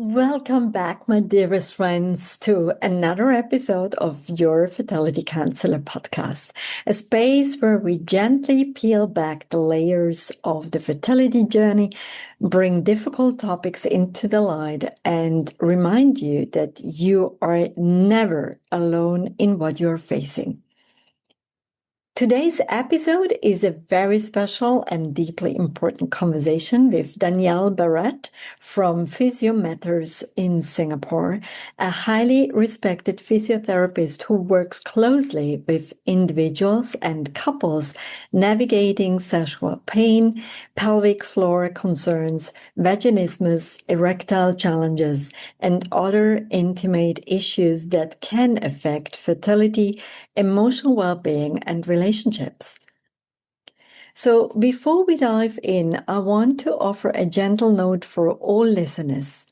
Welcome back, my dearest friends, to another episode of your Fertility Counselor podcast, a space where we gently peel back the layers of the fertility journey, bring difficult topics into the light, and remind you that you are never alone in what you're facing. Today's episode is a very special and deeply important conversation with Danielle Barratt from Physio Matters in Singapore, a highly respected physiotherapist who works closely with individuals and couples navigating sexual pain, pelvic floor concerns, vaginismus, erectile challenges, and other intimate issues that can affect fertility, emotional well-being, and relationships. So before we dive in, I want to offer a gentle note for all listeners.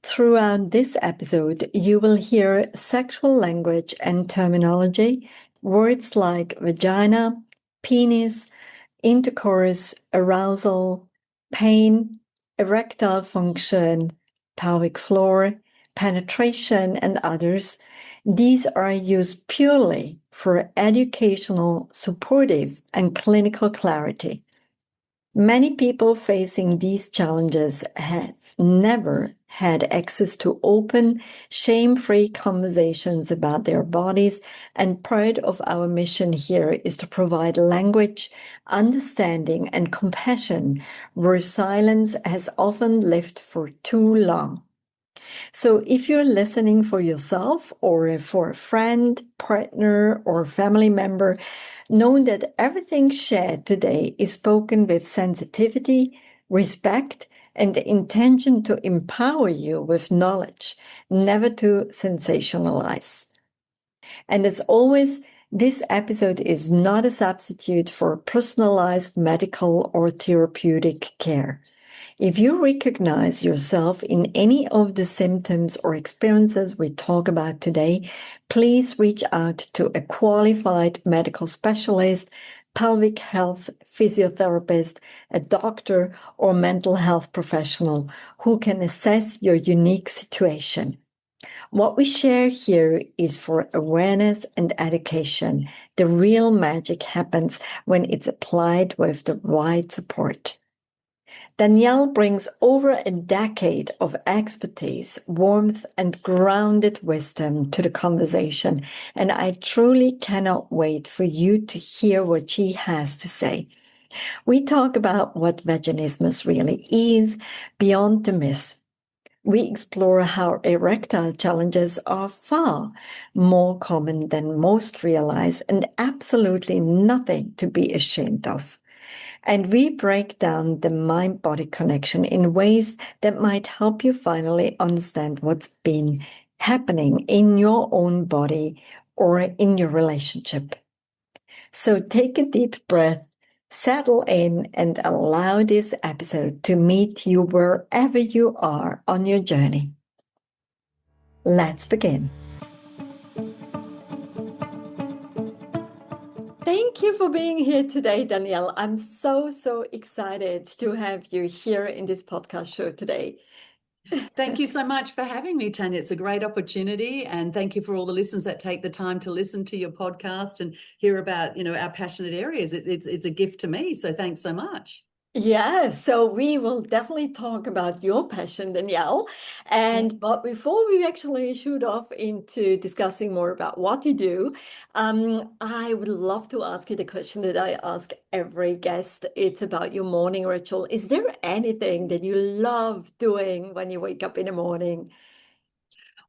Throughout this episode, you will hear sexual language and terminology, words like vagina, penis, intercourse, arousal, pain, erectile function, pelvic floor, penetration, and others. These are used purely for educational, supportive, and clinical clarity. Many people facing these challenges have never had access to open, shame-free conversations about their bodies, and part of our mission here is to provide language, understanding, and compassion where silence has often lived for too long. So if you're listening for yourself or for a friend, partner, or family member, know that everything shared today is spoken with sensitivity, respect, and the intention to empower you with knowledge, never to sensationalize. And as always, this episode is not a substitute for personalized medical or therapeutic care. If you recognize yourself in any of the symptoms or experiences we talk about today, please reach out to a qualified medical specialist, pelvic health physiotherapist, a doctor, or mental health professional who can assess your unique situation. What we share here is for awareness and education. The real magic happens when it's applied with the right support. Danielle brings over a decade of expertise, warmth, and grounded wisdom to the conversation, and I truly cannot wait for you to hear what she has to say. We talk about what vaginismus really is beyond the myth. We explore how erectile challenges are far more common than most realize and absolutely nothing to be ashamed of. And we break down the mind-body connection in ways that might help you finally understand what's been happening in your own body or in your relationship. So take a deep breath, settle in, and allow this episode to meet you wherever you are on your journey. Let's begin. Thank you for being here today, Danielle. I'm so excited to have you here in this podcast show today. Thank you so much for having me, Tanya. It's a great opportunity, and thank you for all the listeners that take the time to listen to your podcast and hear about, our passionate areas. It's a gift to me, so thanks so much. Yeah, so we will definitely talk about your passion, Danielle. But before we actually shoot off into discussing more about what you do, I would love to ask you the question that I ask every guest. It's about your morning ritual. Is there anything that you love doing when you wake up in the morning?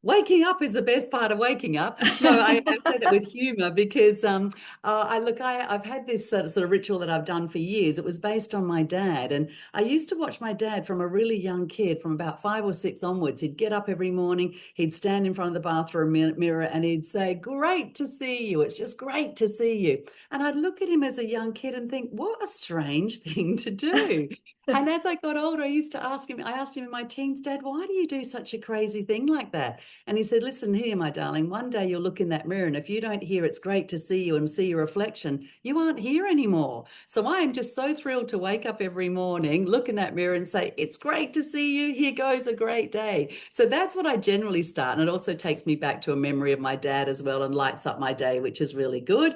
Waking up is the best part of waking up. No, I say that with humor because I've had this sort of ritual that I've done for years. It was based on my dad, and I used to watch my dad from a really young kid, from about 5 or 6 onwards. He'd get up every morning, he'd stand in front of the bathroom mirror, and he'd say, "Great to see you. It's just great to see you." And I'd look at him as a young kid and think, what a strange thing to do. And as I got older, I asked him in my teens, Dad, why do you do such a crazy thing like that? And he said, listen here, my darling, one day you'll look in that mirror, and if you don't hear it's great to see you and see your reflection, you aren't here anymore. So I am just so thrilled to wake up every morning, look in that mirror and say, it's great to see you. Here goes a great day. So that's what I generally start. And it also takes me back to a memory of my dad as well and lights up my day, which is really good.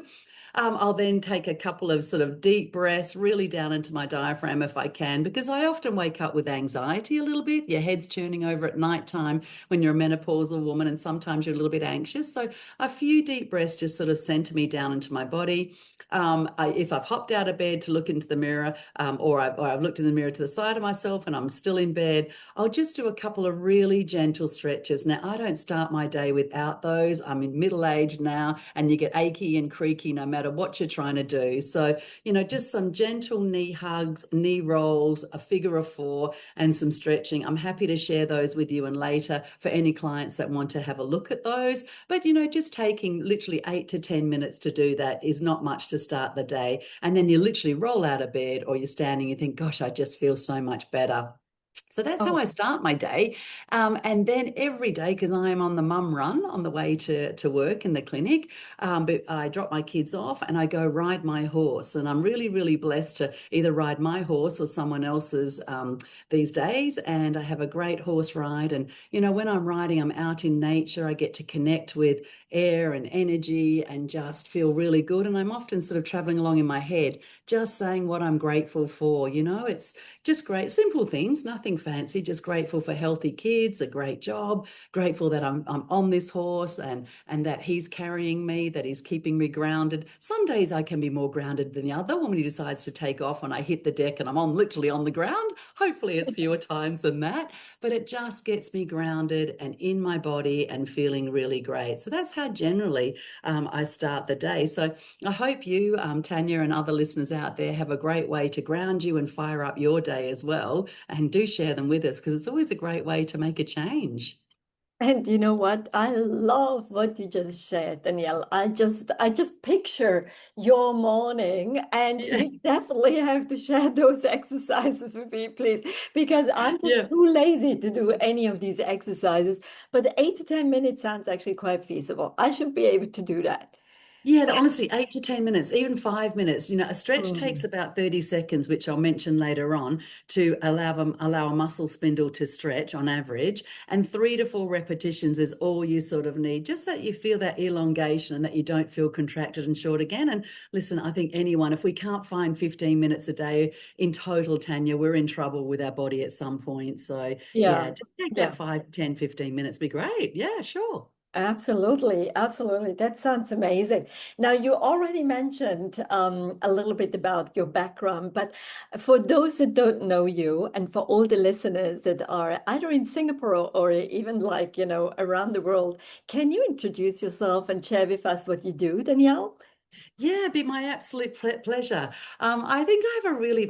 I'll then take a couple of sort of deep breaths, really down into my diaphragm if I can, because I often wake up with anxiety a little bit. Your head's turning over at nighttime when you're a menopausal woman, and sometimes you're a little bit anxious. So a few deep breaths just sort of center me down into my body. If I've hopped out of bed to look into the mirror, or I've looked in the mirror to the side of myself and I'm still in bed, I'll just do a couple of really gentle stretches. Now, I don't start my day without those. I'm in middle age now, and you get achy and creaky no matter what you're trying to do. So, just some gentle knee hugs, knee rolls, a figure of four, and some stretching. I'm happy to share those with you and later for any clients that want to have a look at those. But, just taking literally 8 to 10 minutes to do that is not much to start the day. And then you literally roll out of bed, or you're standing, you think, gosh, I just feel so much better. So that's how Oh, I start my day. And then every day, because I am on the mum run on the way to work in the clinic, but I drop my kids off and I go ride my horse. And I'm really, really blessed to either ride my horse or someone else's these days. And I have a great horse ride. And, when I'm riding, I'm out in nature. I get to connect with air and energy and just feel really good. And I'm often sort of traveling along in my head, just saying what I'm grateful for. It's just great, simple things, nothing fancy, just grateful for healthy kids, a great job, grateful that I'm on this horse and that he's carrying me, that he's keeping me grounded. Some days I can be more grounded than the other when he decides to take off and I hit the deck and I'm literally on the ground. Hopefully it's fewer times than that, but it just gets me grounded and in my body and feeling really great. So that's how generally I start the day. So I hope you, Tanya, and other listeners out there have a great way to ground you and fire up your day as well. And do share them with us because it's always a great way to make a change. and you know what? I love what you just shared, Danielle. I just picture your morning, and Yeah. you definitely have to share those exercises with me, please, because I'm just Yeah. too lazy to do any of these exercises. But 8 to 10 minutes sounds actually quite feasible. I should be able to do that. Yeah, honestly, 8 to 10 minutes, even 5 minutes. A stretch takes Mm. about 30 seconds, which I'll mention later on, to allow a muscle spindle to stretch on average. And 3 to 4 repetitions is all you sort of need, just so that you feel that elongation and that you don't feel contracted and short again. And listen, I think anyone, if we can't find 15 minutes a day in total, Tanya, we're in trouble with our body at some point. So yeah, Yeah, just take that yeah. 5, 10, 15 minutes, be great. Yeah, sure. Absolutely, absolutely. That sounds amazing. Now, you already mentioned a little bit about your background, but for those that don't know you, and for all the listeners that are either in Singapore or even like, around the world, can you introduce yourself and share with us what you do, Danielle? Yeah, it'd be my absolute pleasure. I think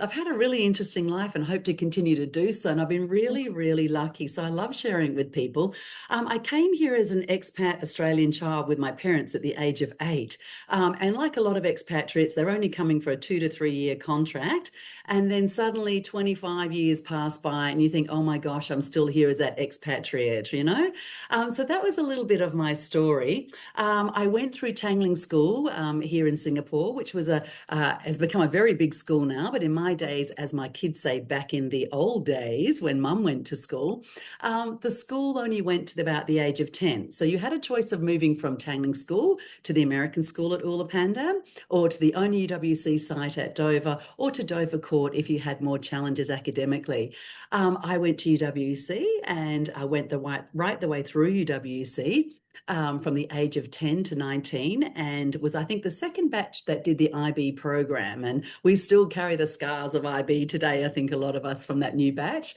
I've had a really interesting life and hope to continue to do so. And I've been really, really lucky. So I love sharing with people. I came here as an expat Australian child with my parents at the age of 8. And like a lot of expatriates, they're only coming for a 2 to 3 year contract. And then suddenly 25 years pass by and you think, oh my gosh, I'm still here as that expatriate. So that was a little bit of my story. I went through Tangling School here in Singapore, which has become a very big school now. But in my days, as my kids say, back in the old days when Mum went to school, the school only went to about the age of 10. So you had a choice of moving from Tangling School to the American School at Ulapandan, or to the only UWC site at Dover, or to Dover Court if you had more challenges academically. I went to UWC and I went right the way through UWC. From the age of 10 to 19, and was, I think, the second batch that did the IB program. And we still carry the scars of IB today, I think, a lot of us from that new batch.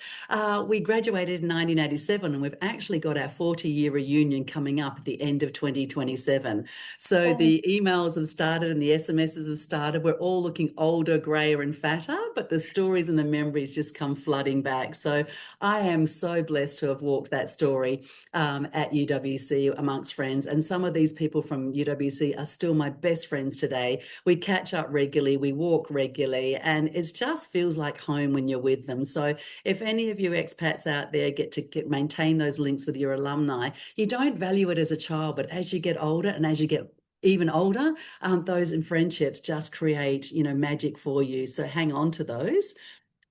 We graduated in 1987, and we've actually got our 40-year reunion coming up at the end of 2027. So Oh, the emails have started and the SMSs have started. We're all looking older, grayer, and fatter, but the stories and the memories just come flooding back. So I am so blessed to have walked that story at UWC amongst friends. And some of these people from UWC are still my best friends today. We catch up regularly, we walk regularly, and it just feels like home when you're with them. So if any of you expats out there get to maintain those links with your alumni, you don't value it as a child, but as you get older and as you get even older, those in friendships just create, magic for you. So hang on to those.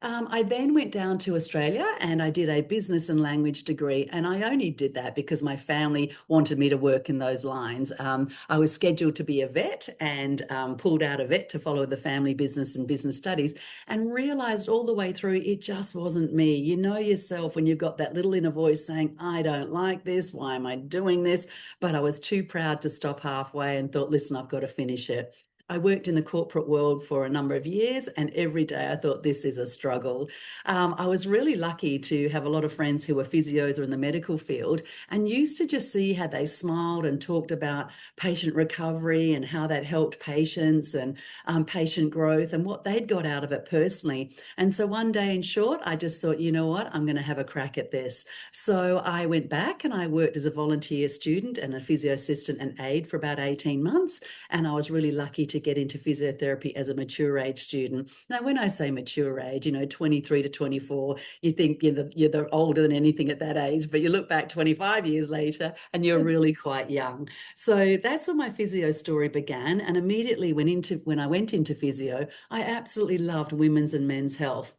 I then went down to Australia and I did a business and language degree. And I only did that because my family wanted me to work in those lines. I was scheduled to be a vet and pulled out a vet to follow the family business and business studies, and realized all the way through it just wasn't me. You know yourself when you've got that little inner voice saying, I don't like this. Why am I doing this? But I was too proud to stop halfway and thought, listen, I've got to finish it. I worked in the corporate world for a number of years, and every day I thought this is a struggle. I was really lucky to have a lot of friends who were physios or in the medical field, and used to just see how they smiled and talked about patient recovery and how that helped patients and patient growth and what they'd got out of it personally. And so one day, in short, I just thought, you know what, I'm going to have a crack at this. So I went back and I worked as a volunteer student and a physio assistant and aide for about 18 months. And I was really lucky to get into physiotherapy as a mature age student. Now, when I say mature age, 23 to 24, you think you're older than anything at that age, but you look back 25 years later and you're really quite young. So that's where my physio story began. And immediately when I went into physio, I absolutely loved women's and men's health.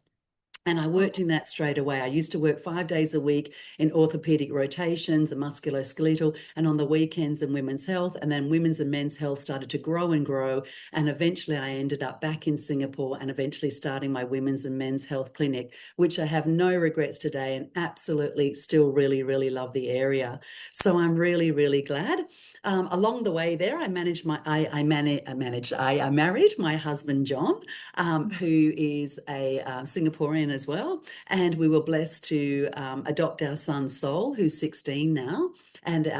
And I worked in that straight away. I used to work 5 days a week in orthopedic rotations and musculoskeletal, and on the weekends in women's health. And then women's and men's health started to grow and grow. And eventually I ended up back in Singapore and eventually starting my women's and men's health clinic, which I have no regrets today and absolutely still really, really love the area. So I'm really, really glad. Along the way there, I married my husband, John, who is a Singaporean as well. And we were blessed to adopt our son, Sol, who's 16 now. And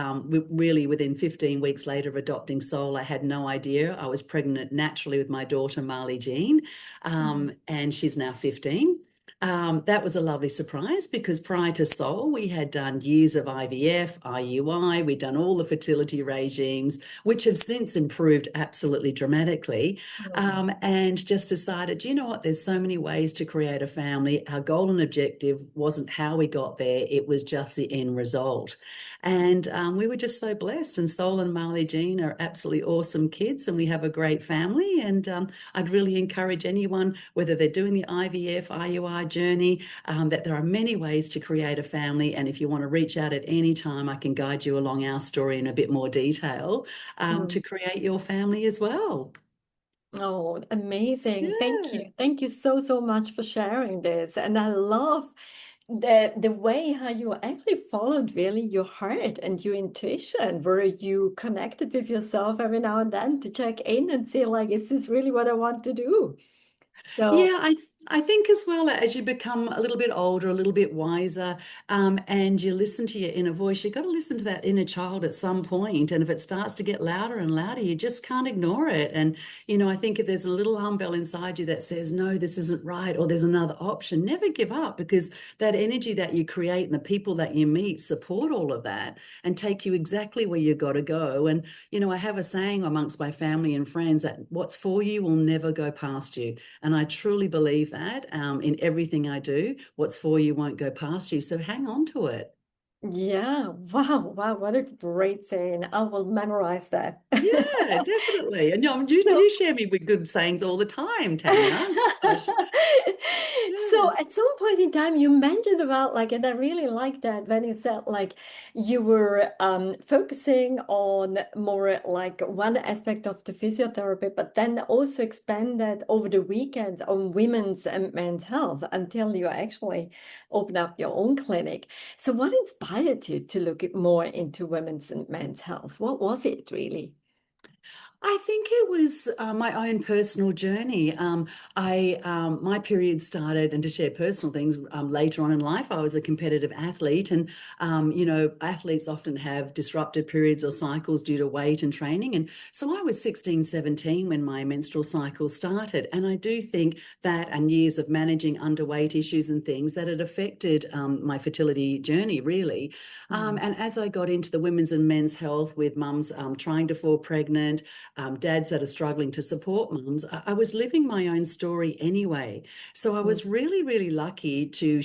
really, within 15 weeks later of adopting Sol, I had no idea. I was pregnant naturally with my daughter, Marley Jean, and she's now 15. That was a lovely surprise because prior to Sol, we had done years of IVF, IUI, we'd done all the fertility regimes, which have since improved absolutely dramatically, and just decided, you know what, there's so many ways to create a family. Our goal and objective wasn't how we got there, it was just the end result. And we were just so blessed. And Sol and Marley Jean are absolutely awesome kids, and we have a great family. And I'd really encourage anyone, whether they're doing the IVF, IUI journey, that there are many ways to create a family. And if you want to reach out at any time, I can guide you along our story in a bit more detail to create your family as well. Oh, amazing. Thank Yeah. you. Thank you so, so much for sharing this. And I love the way how you actually followed really your heart and your intuition, where you connected with yourself every now and then to check in and see like, is this really what I want to do? So Yeah, I think as well as you become a little bit older, a little bit wiser, and you listen to your inner voice, you've got to listen to that inner child at some point. And if it starts to get louder and louder, you just can't ignore it. And, I think if there's a little alarm bell inside you that says, no, this isn't right, or there's another option, never give up, because that energy that you create and the people that you meet support all of that and take you exactly where you've got to go. And, I have a saying amongst my family and friends that what's for you will never go past you. And I truly believe that in everything I do, what's for you won't go past you. So hang on to it. yeah, wow, wow, what a great saying. I will memorize that. Yeah, definitely. And you So share me with good sayings all the time, Tanya. Gosh. So Yeah. at some point in time, you mentioned about like, and I really like that when you said like you were focusing on more like one aspect of the physiotherapy, but then also expanded over the weekends on women's and men's health until you actually open up your own clinic. So what inspired you to look more into women's and men's health? What was it really? I think it was my own personal journey. My period started, and to share personal things, later on in life. I was a competitive athlete, and athletes often have disrupted periods or cycles due to weight and training. And so I was 16, 17 when my menstrual cycle started, and I do think that, and years of managing underweight issues and things, that it affected my fertility journey really. And as I got into the women's and men's health with mums trying to fall pregnant, dads that are struggling to support mums, I was living my own story anyway. So I was really, really lucky to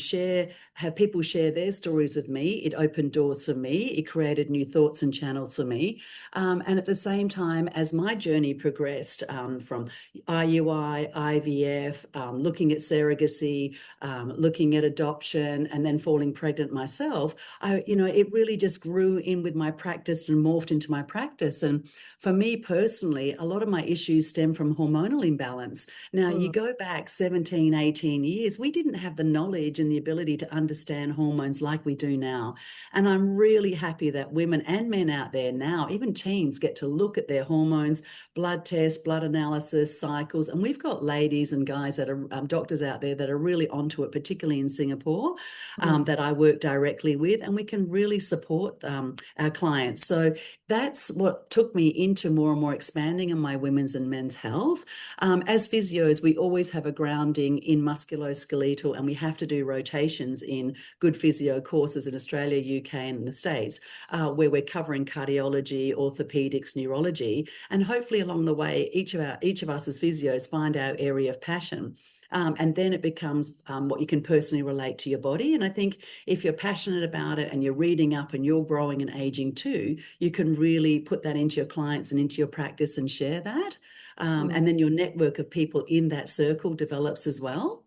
have people share their stories with me. It opened doors for me. It created new thoughts and channels for me. And at the same time, as my journey progressed, from IUI, IVF, looking at surrogacy, looking at adoption, and then falling pregnant myself, it really just grew in with my practice and morphed into my practice. And for me personally, a lot of my issues stem from hormonal imbalance. Now, you go back 17, 18 years, we didn't have the knowledge and the ability to understand hormones like we do now. And I'm really happy that women and men out there now, even teens, get to look at their hormones, blood tests, blood analysis, cycles. And we've got ladies and guys that are doctors out there that are really onto it, particularly in Singapore, that I work directly with, and we can really support our clients. So that's what took me into more and more expanding in my women's and men's health. As physios, we always have a grounding in musculoskeletal, and we have to do rotations in good physio courses in Australia, UK, and the States, where we're covering cardiology, orthopedics, neurology, and hopefully along the way, each of us as physios find our area of passion. And then it becomes what you can personally relate to your body. And I think if you're passionate about it and you're reading up and you're growing and aging too, you can really put that into your clients and into your practice and share that. And then your network of people in that circle develops as well.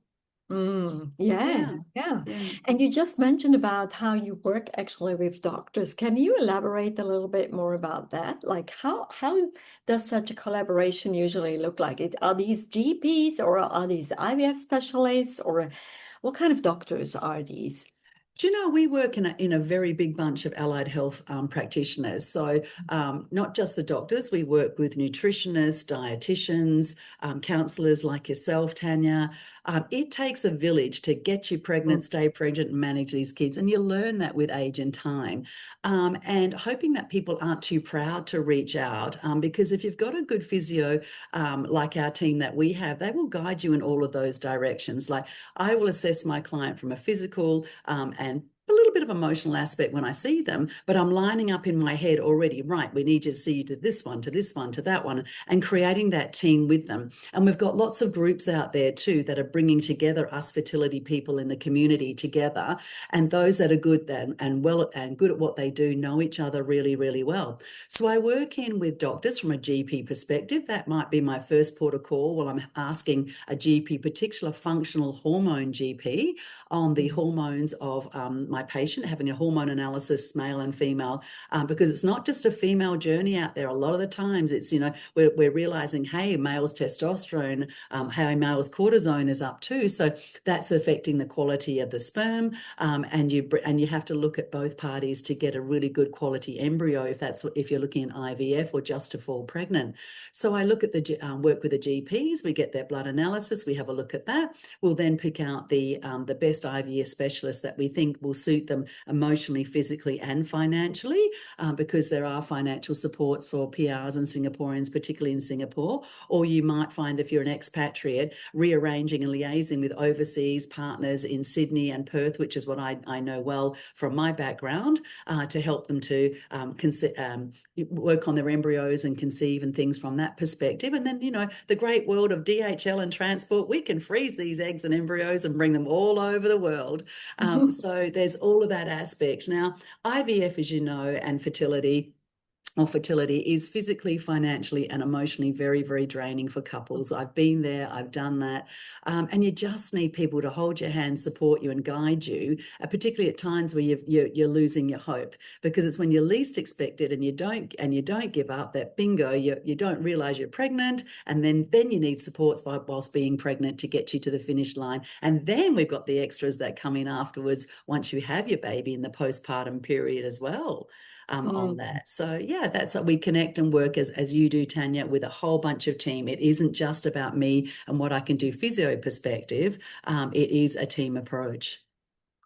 Yes, Yeah, yeah. yeah. And you just mentioned about how you work actually with doctors. Can you elaborate a little bit more about that? Like how does such a collaboration usually look like? Are these GPs or are these IVF specialists or what kind of doctors are these? Do you know, we work in a very big bunch of allied health practitioners. So not just the doctors, we work with nutritionists, dietitians, counsellors like yourself, Tanya. It takes a village to get you pregnant, stay pregnant, and manage these kids. And you learn that with age and time. And hoping that people aren't too proud to reach out, because if you've got a good physio like our team that we have, they will guide you in all of those directions. Like I will assess my client from a physical and a little bit of emotional aspect when I see them, but I'm lining up in my head already, right, we need you to see you to this one, to this one, to that one, and creating that team with them. And we've got lots of groups out there too that are bringing together us fertility people in the community together, and those that are good then and well and good at what they do know each other really, really well. So I work in with doctors from a GP perspective. That might be my first port of call while I'm asking a GP, particular functional hormone GP, on the hormones of my patient, having a hormone analysis, male and female, because it's not just a female journey out there. A lot of the times it's, we're realizing, hey, male's testosterone, hey, male's cortisone is up too. So that's affecting the quality of the sperm. And you have to look at both parties to get a really good quality embryo if you're looking at IVF or just to fall pregnant. So I look at work with the GPs, we get their blood analysis, we have a look at that. We'll then pick out the best IVF specialist that we think will suit them emotionally, physically, and financially, because there are financial supports for PRs and Singaporeans, particularly in Singapore. Or you might find, if you're an expatriate, rearranging and liaising with overseas partners in Sydney and Perth, which is what I know well from my background, to help them to work on their embryos and conceive and things from that perspective. And then, the great world of DHL and transport, we can freeze these eggs and embryos and bring them all over the world. So there's all of that aspect. Now, IVF, as you know, and fertility is physically, financially, and emotionally very, very draining for couples. I've been there, I've done that. And you just need people to hold your hand, support you, and guide you, particularly at times where you're losing your hope, because it's when you're least expected and you don't give up that bingo, you don't realize you're pregnant, and then you need supports whilst being pregnant to get you to the finish line. And then we've got the extras that come in afterwards once you have your baby in the postpartum period as well. on Mm. that. So yeah, that's what we connect and work as you do, Tanya, with a whole bunch of team. It isn't just about me and what I can do physio perspective. It is a team approach.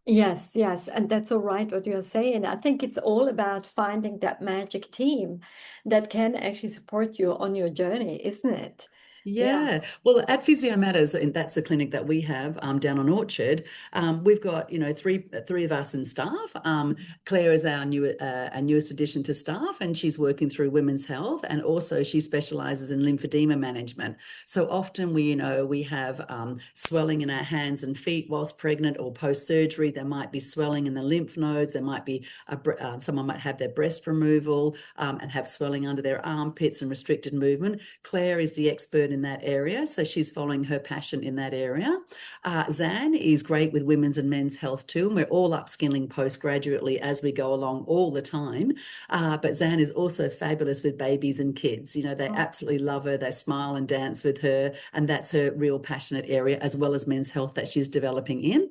Yes, yes, and that's all right what you're saying. I think it's all about finding that magic team that can actually support you on your journey, isn't it? Yeah. Yeah, well, at Physio Matters, and that's the clinic that we have down on Orchard. We've got three of us in staff. Claire is our newest addition to staff, and she's working through women's health, and also she specialises in lymphedema management. So often we have swelling in our hands and feet whilst pregnant or post surgery. There might be swelling in the lymph nodes. There might be someone might have their breast removal and have swelling under their armpits and restricted movement. Claire is the expert in that area, so she's following her passion in that area. Zan is great with women's and men's health too, and we're all upskilling postgraduately as we go along all the time. But Zan is also fabulous with babies and kids. They absolutely love her. They smile and dance with her, and that's her real passionate area, as well as men's health that she's developing in.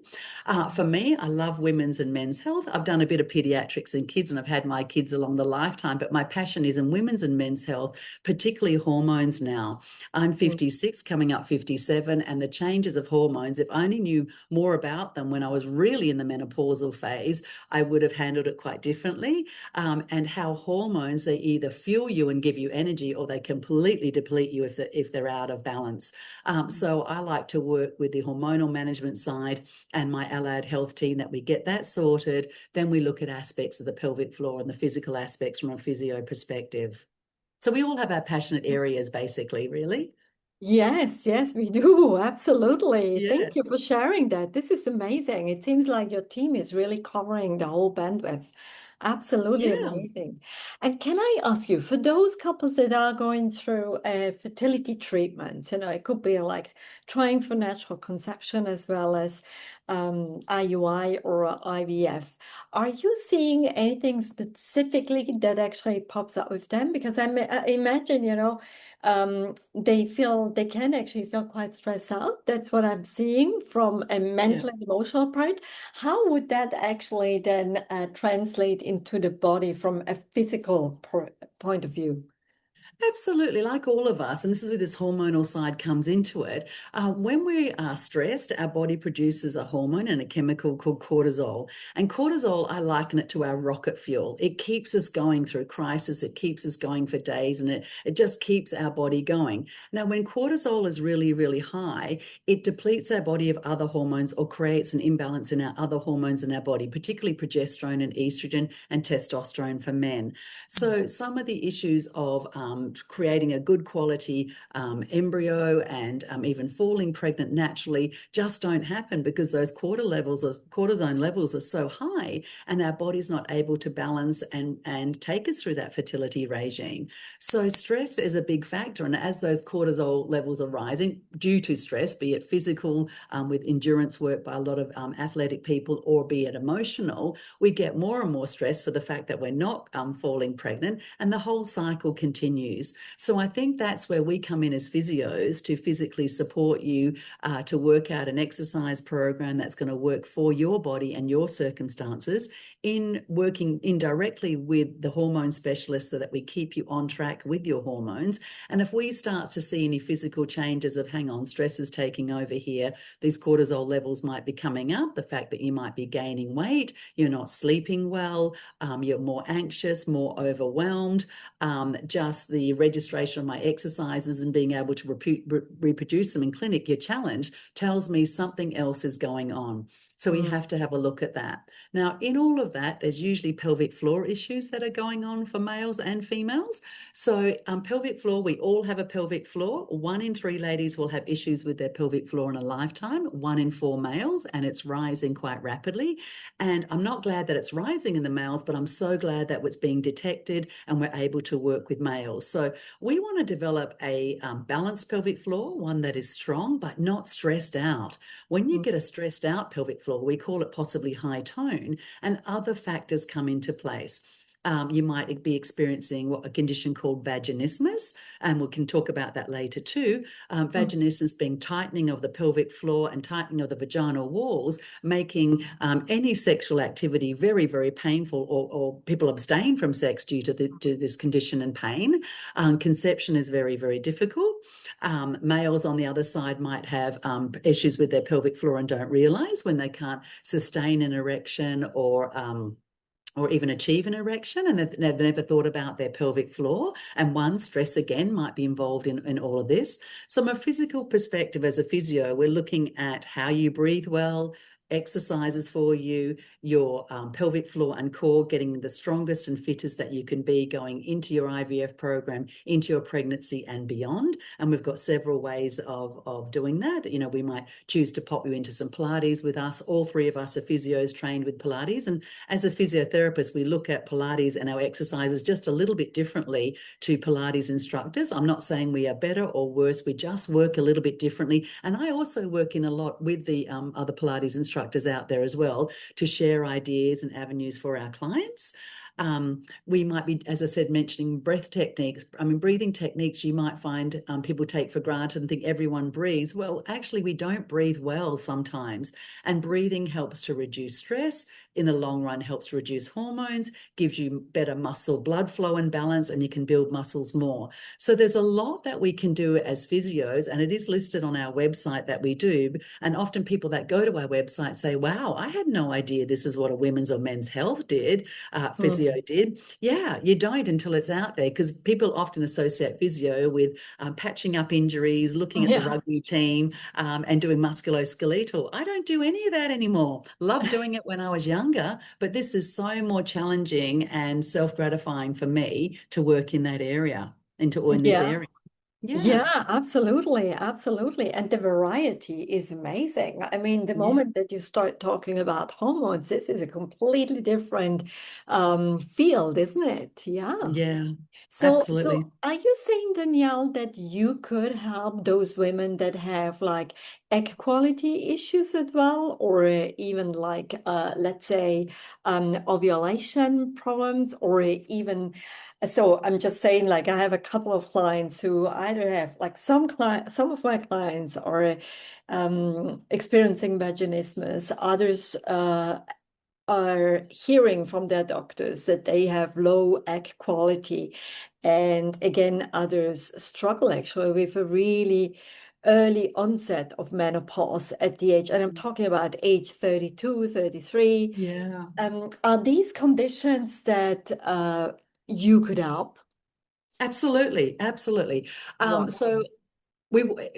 For me, I love women's and men's health. I've done a bit of pediatrics and kids, and I've had my kids along the lifetime, but my passion is in women's and men's health, particularly hormones now. I'm 56, coming up 57, and the changes of hormones, if I only knew more about them when I was really in the menopausal phase, I would have handled it quite differently. And how hormones, they either fuel you and give you energy, or they completely deplete you if they're out of balance. So I like to work with the hormonal management side and my allied health team, that we get that sorted. Then we look at aspects of the pelvic floor and the physical aspects from a physio perspective. So we all have our passionate areas, basically, really. Yes, yes, we do. Absolutely. Yeah. Thank you for sharing that. This is amazing. It seems like your team is really covering the whole bandwidth. Absolutely Yeah. amazing. And can I ask you, for those couples that are going through fertility treatments, it could be like trying for natural conception as well as IUI or IVF, are you seeing anything specifically that actually pops up with them? Because I imagine, they can actually feel quite stressed out. That's what I'm seeing from a Yeah. mental and emotional part. How would that actually then translate into the body from a physical point of view? Absolutely, like all of us, and this is where this hormonal side comes into it. When we are stressed, our body produces a hormone and a chemical called cortisol. And cortisol, I liken it to our rocket fuel. It keeps us going through crisis, it keeps us going for days, and it just keeps our body going. Now, when cortisol is really, really high, it depletes our body of other hormones or creates an imbalance in our other hormones in our body, particularly progesterone and estrogen and testosterone for men. So some of the issues of creating a good quality embryo and even falling pregnant naturally just don't happen, because those cortisone levels are so high, and our body's not able to balance and take us through that fertility regime. So stress is a big factor, and as those cortisol levels are rising due to stress, be it physical with endurance work by a lot of athletic people, or be it emotional, we get more and more stress for the fact that we're not falling pregnant, and the whole cycle continues. So I think that's where we come in as physios, to physically support you, to work out an exercise program that's going to work for your body and your circumstances, in working indirectly with the hormone specialist, so that we keep you on track with your hormones. And if we start to see any physical changes of, hang on, stress is taking over here, these cortisol levels might be coming up, the fact that you might be gaining weight, you're not sleeping well, you're more anxious, more overwhelmed, just the registration of my exercises and being able to reproduce them in clinic, your challenge tells me something else is going on. So we have to have a look at that. Now, in all of that, there's usually pelvic floor issues that are going on for males and females. So pelvic floor, we all have a pelvic floor. 1 in 3 ladies will have issues with their pelvic floor in a lifetime, 1 in 4 males, and it's rising quite rapidly. And I'm not glad that it's rising in the males, but I'm so glad that it's being detected and we're able to work with males. So we want to develop a balanced pelvic floor, one that is strong but not stressed out. When you get a stressed out pelvic floor, we call it possibly high tone, and other factors come into place. You might be experiencing a condition called vaginismus, and we can talk about that later too. Vaginismus being tightening of the pelvic floor and tightening of the vaginal walls, making any sexual activity very, very painful, or people abstain from sex due to this condition and pain. Conception is very, very difficult. Males on the other side might have issues with their pelvic floor and don't realize when they can't sustain an erection or even achieve an erection, and they've never thought about their pelvic floor. And stress again might be involved in all of this. So from a physical perspective, as a physio, we're looking at how you breathe well, exercises for you, your pelvic floor and core, getting the strongest and fittest that you can be going into your IVF program, into your pregnancy and beyond. And we've got several ways of doing that. We might choose to pop you into some Pilates with us. All three of us are physios trained with Pilates. And as a physiotherapist, we look at Pilates and our exercises just a little bit differently to Pilates instructors. I'm not saying we are better or worse. We just work a little bit differently. And I also work in a lot with the other Pilates instructors out there as well to share ideas and avenues for our clients. We might be, as I said, mentioning breath techniques. Breathing techniques you might find people take for granted and think everyone breathes. Well, actually, we don't breathe well sometimes. And breathing helps to reduce stress. In the long run, helps reduce hormones, gives you better muscle blood flow and balance, and you can build muscles more. So there's a lot that we can do as physios, and it is listed on our website that we do. And often people that go to our website say, wow, I had no idea this is what a women's or men's health physio did. Yeah, you don't until it's out there, because people often associate physio with patching up injuries, looking at the rugby team, and doing musculoskeletal. I don't do any of that anymore. Loved doing it when I was younger, but this is so more challenging and self-gratifying for me to work in that area, in this area. Yeah, absolutely. Absolutely. And the variety is amazing. The moment that you start talking about hormones, this is a completely different field, isn't it? Yeah. Yeah, So absolutely. are you saying, Danielle, that you could help those women that have like egg quality issues as well, or even like let's say ovulation problems, or even so I'm just saying, like, I have a couple of clients who either have like some of my clients are experiencing vaginismus, others are hearing from their doctors that they have low egg quality. And again, others struggle actually with a really early onset of menopause at the age, and I'm talking about age 32, 33. Yeah. Are these conditions that you could help? Absolutely, absolutely. Wow. So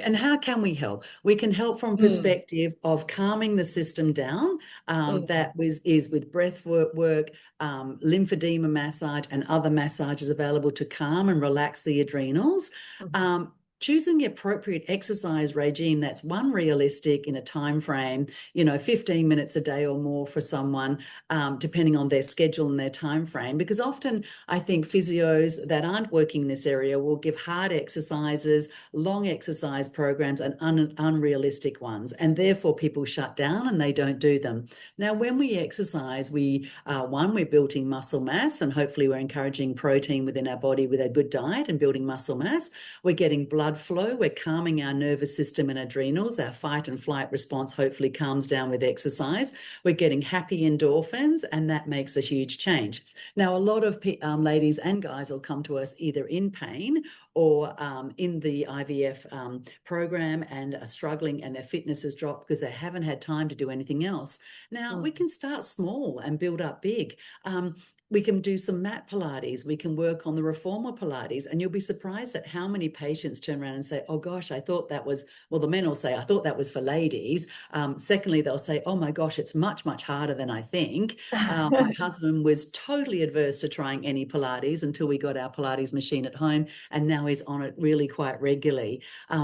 and how can we help? We can help from Mm, perspective of calming the system down. mm, Is with breath work, lymphedema massage, and other massages available to calm and relax the adrenals. mhm, Choosing the appropriate exercise regime that's realistic in a time frame, 15 minutes a day or more for someone, depending on their schedule and their time frame. Because often I think physios that aren't working in this area will give hard exercises, long exercise programs, and unrealistic ones, and therefore people shut down and they don't do them. Now, when we exercise, we're building muscle mass, and hopefully we're encouraging protein within our body with a good diet and building muscle mass. We're getting blood flow, we're calming our nervous system and adrenals. Our fight and flight response hopefully calms down with exercise. We're getting happy endorphins, and that makes a huge change. Now, a lot of ladies and guys will come to us either in pain or in the IVF program and are struggling, and their fitness has dropped because they haven't had time to do anything else. Now, we mm. can start small and build up big. We can do some mat Pilates. We can work on the reformer Pilates, and you'll be surprised at how many patients turn around and say, oh gosh, I thought that was, well, the men will say, I thought that was for ladies. Secondly, they'll say, oh my gosh, it's much, much harder than I think. My husband was totally adverse to trying any Pilates until we got our Pilates machine at home, and now he's on it really quite regularly.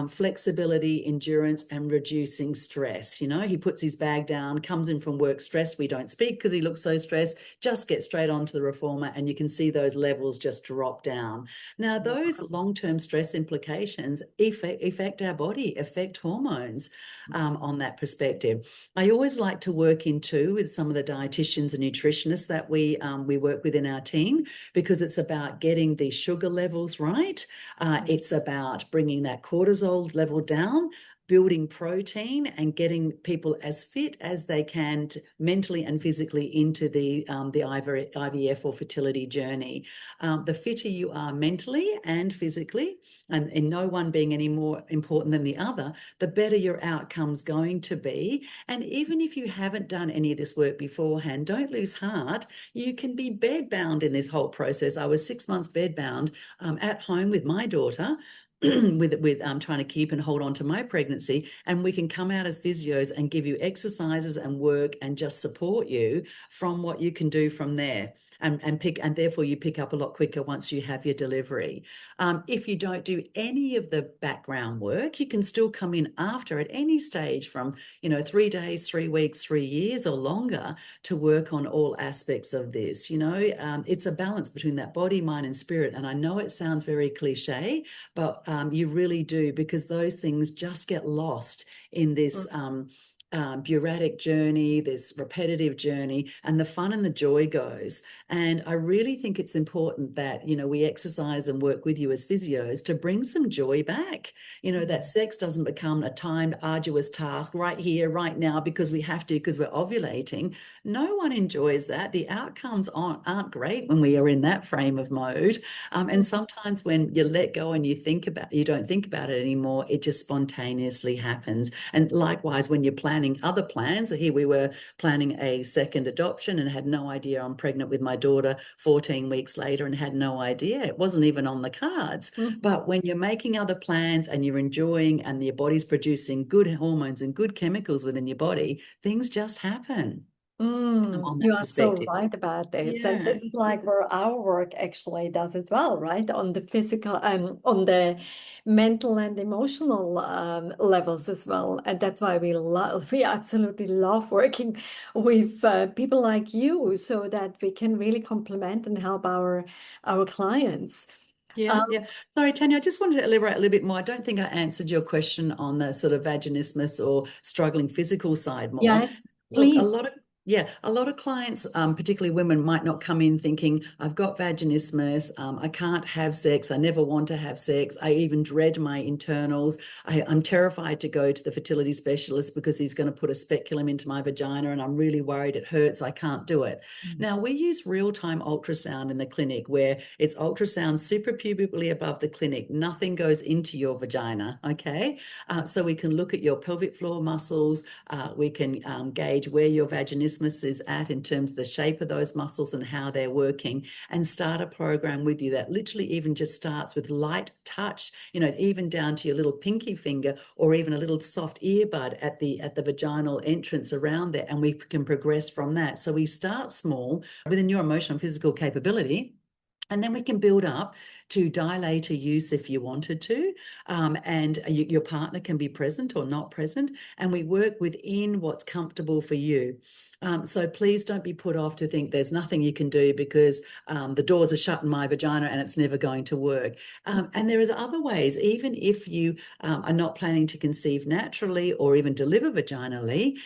Flexibility, endurance, and reducing stress. He puts his bag down, comes in from work stressed. We don't speak because he looks so stressed, just get straight onto to the reformer, and you can see those levels just drop down. Now, those long-term stress implications affect our body, affect hormones on that perspective. I always like to work in too with some of the dietitians and nutritionists that we work with in our team, because it's about getting the sugar levels right. It's about bringing that cortisol level down, building protein, and getting people as fit as they can mentally and physically into the IVF or fertility journey. The fitter you are mentally and physically, and in no one being any more important than the other, the better your outcome's going to be. And even if you haven't done any of this work beforehand, don't lose heart. You can be bedbound in this whole process. I was 6 months bedbound at home with my daughter, with trying to keep and hold on to my pregnancy, and we can come out as physios and give you exercises and work and just support you from what you can do from there, and therefore you pick up a lot quicker once you have your delivery. If you don't do any of the background work, you can still come in after at any stage from 3 days, 3 weeks, 3 years or longer to work on all aspects of this. It's a balance between that body, mind and spirit. And I know it sounds very cliche, but you really do, because those things just get lost in this bureaucratic journey, this repetitive journey, and the fun and the joy goes. And I really think it's important that, we exercise and work with you as physios to bring some joy back. That sex doesn't become a timed, arduous task right here, right now, because we have to, because we're ovulating. No one enjoys that. The outcomes aren't great when we are in that frame of mode. And sometimes when you let go and you don't think about it anymore, it just spontaneously happens. And likewise, when you're planning other plans, so here we were planning a second adoption and had no idea I'm pregnant with my daughter 14 weeks later, and had no idea. It wasn't even on the cards. But when you're making other plans and you're enjoying, and your body's producing good hormones and good chemicals within your body, things just happen. On You that are so perspective. right about this. And Yeah. this is like where our work actually does as well, right? On the physical, on the mental and emotional levels as well. And that's why we absolutely love working with people like you, so that we can really complement and help our clients. Yeah, Um, yeah. Sorry, Tanya, I just wanted to elaborate a little bit more. I don't think I answered your question on the sort of vaginismus or struggling physical side more. yes, Look, please. a lot of clients, particularly women, might not come in thinking, I've got vaginismus, I can't have sex, I never want to have sex, I even dread my internals, I'm terrified to go to the fertility specialist because he's going to put a speculum into my vagina and I'm really worried it hurts, I can't do it. Now, we use real-time ultrasound in the clinic, where it's ultrasound suprapubically above the clinic. Nothing goes into your vagina, okay? So we can look at your pelvic floor muscles, we can gauge where your vaginismus is at in terms of the shape of those muscles and how they're working, and start a program with you that literally even just starts with light touch, even down to your little pinky finger, or even a little soft earbud at the vaginal entrance around there, and we can progress from that. So we start small within your emotional and physical capability, and then we can build up to dilator use if you wanted to, and your partner can be present or not present, and we work within what's comfortable for you. So please don't be put off to think there's nothing you can do because the doors are shut in my vagina and it's never going to work. And there is other ways, even if you are not planning to conceive naturally or even deliver vaginally,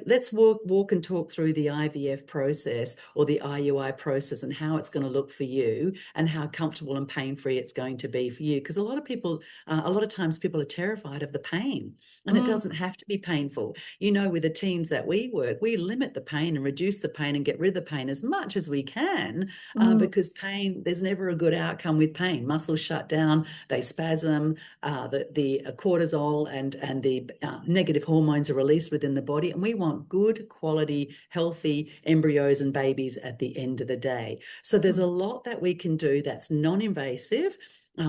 let's walk and talk through the IVF process or the IUI process and how it's going to look for you and how comfortable and pain-free it's going to be for you. Because a lot of times people are terrified of the pain, and it doesn't have to be painful. With the teams that we work, we limit the pain and reduce the pain and get rid of the pain as much as we can, because pain, there's never a good outcome with pain. Muscles shut down, they spasm, the cortisol and the negative hormones are released within the body, and we want good quality, healthy embryos and babies at the end of the day. So there's a lot that we can do that's non-invasive.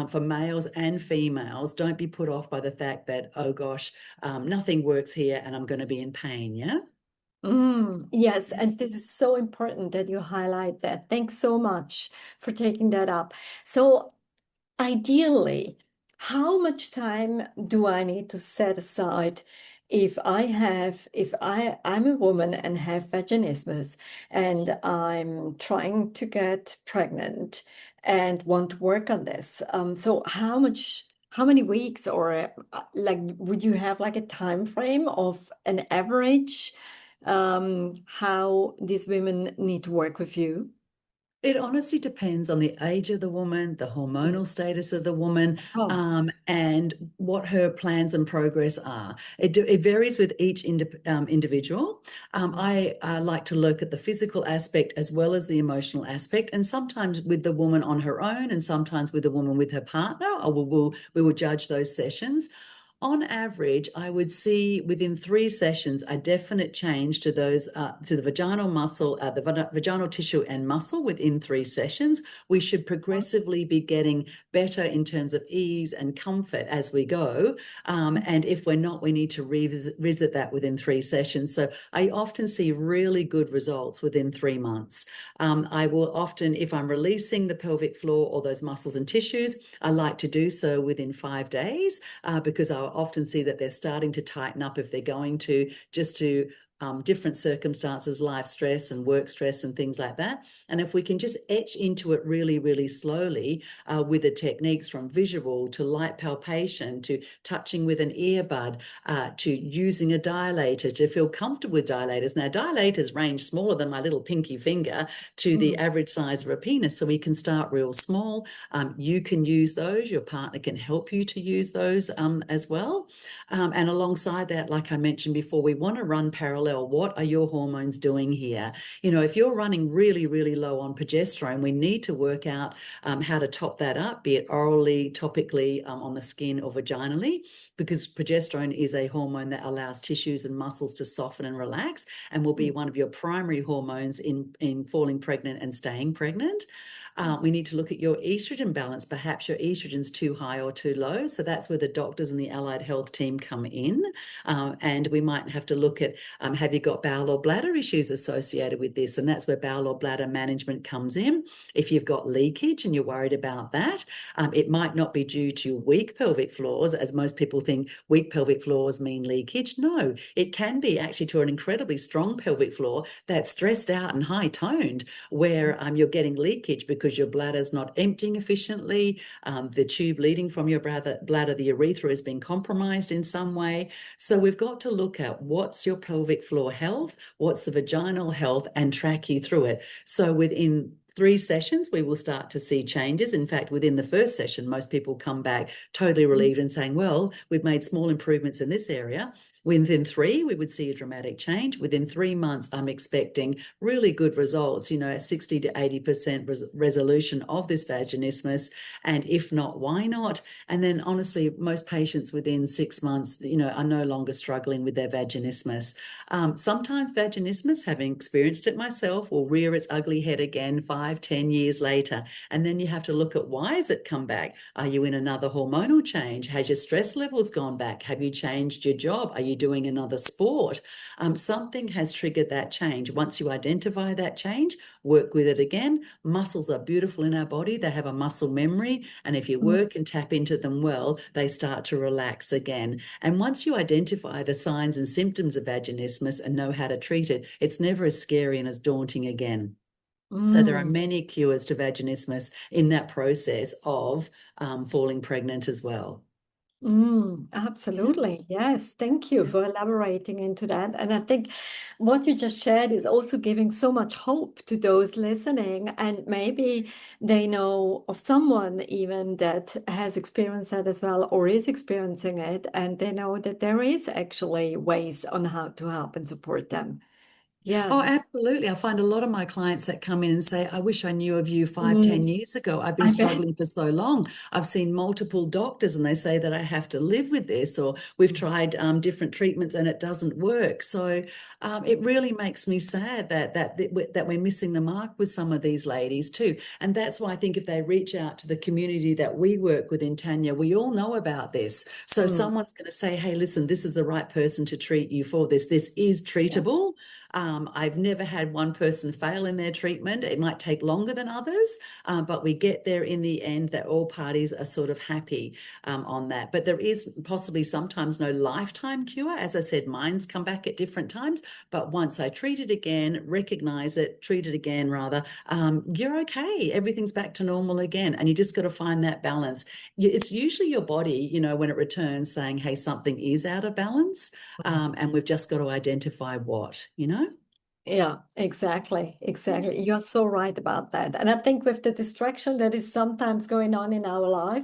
For males and females, don't be put off by the fact that, oh gosh, nothing works here and I'm going to be in pain. Yeah. Yes, and this is so important that you highlight that. Thanks so much for taking that up. So, ideally, how much time do I need to set aside I'm a woman and have vaginismus and I'm trying to get pregnant and want to work on this. So how many weeks or like, would you have like a time frame of an average, how these women need to work with you? It honestly depends on the age of the woman, the hormonal status of the woman, Oh, and what her plans and progress are. It varies with each individual. I like to look at the physical aspect as well as the emotional aspect, and sometimes with the woman on her own, and sometimes with the woman with her partner, or we will judge those sessions. On average, I would see within 3 sessions a definite change to those to the vaginal muscle, the vaginal tissue and muscle within 3 sessions. We should progressively be getting better in terms of ease and comfort as we go. And if we're not, we need to revisit that within 3 sessions. So I often see really good results within 3 months. I will often, if I'm releasing the pelvic floor or those muscles and tissues, I like to do so within 5 days because I often see that they're starting to tighten up if they're going to just to different circumstances, life stress and work stress and things like that. And if we can just etch into it really, really slowly with the techniques from visual to light palpation to touching with an earbud to using a dilator to feel comfortable with dilators. Now, dilators range smaller than my little pinky finger to the average size of a penis. So we can start real small. You can use those. Your partner can help you to use those as well. And alongside that, like I mentioned before, we want to run parallel. What are your hormones doing here? You know, if you're running really, really low on progesterone, we need to work out how to top that up, be it orally, topically, on the skin or vaginally, because progesterone is a hormone that allows tissues and muscles to soften and relax and will be one of your primary hormones in falling pregnant and staying pregnant. We need to look at your estrogen balance. Perhaps your estrogen's too high or too low. So that's where the doctors and the allied health team come in. And we might have to look at, have you got bowel or bladder issues associated with this? And that's where bowel or bladder management comes in. If you've got leakage and you're worried about that, it might not be due to weak pelvic floors, as most people think weak pelvic floors mean leakage. No, it can be actually to an incredibly strong pelvic floor that's stressed out and high toned, where you're getting leakage because your bladder's not emptying efficiently. The tube leading from your bladder, the urethra, has been compromised in some way. So we've got to look at what's your pelvic floor health, what's the vaginal health, and track you through it. So within 3 sessions, we will start to see changes. In fact, within the first session, most people come back totally relieved and saying, well, we've made small improvements in this area. Within 3, we would see a dramatic change. Within 3 months, I'm expecting really good results, you know, 60 to 80% resolution of this vaginismus. And if not, why not? And then honestly, most patients within 6 months, you know, are no longer struggling with their vaginismus. Sometimes vaginismus, having experienced it myself, will rear its ugly head again 5, 10 years later. And then you have to look at, why has it come back? Are you in another hormonal change? Has your stress levels gone back? Have you changed your job? Are you doing another sport? Something has triggered that change. Once you identify that change, work with it again. Muscles are beautiful in our body. They have a muscle memory. And if you work and tap into them well, they start to relax again. And once you identify the signs and symptoms of vaginismus and know how to treat it, it's never as scary and as daunting again. So there are Mm. many cures to vaginismus in that process of falling pregnant as well. Yeah. Absolutely. Yes. Thank you Yeah. for elaborating into that. And I think what you just shared is also giving so much hope to those listening. And maybe they know of someone even that has experienced that as well or is experiencing it. And they know that there is actually ways on how to help and support them. Yeah. Oh, absolutely. I find a lot of my clients that come in and say, I wish I knew of you 5, Mm, 10 years ago. I've been I bet. struggling for so long. I've seen multiple doctors and they say that I have to live with this, or we've tried different treatments and it doesn't work. So it really makes me sad that we're missing the mark with some of these ladies too. And that's why I think if they reach out to the community that we work with in Tanya, we all know about this. So Mm, someone's going to say, hey, listen, this is the right person to treat you for this. This is yeah. treatable. I've never had one person fail in their treatment. It might take longer than others, but we get there in the end that all parties are sort of happy on that. But there is possibly sometimes no lifetime cure. As I said, mine's come back at different times, but once I treat it again, recognize it, treat it again rather, you're okay. Everything's back to normal again. And you just got to find that balance. It's usually your body, when it returns saying, hey, something is out of balance. And we've just got to identify what. Yeah, exactly. Exactly. You're so right about that. And I think with the distraction that is sometimes going on in our life,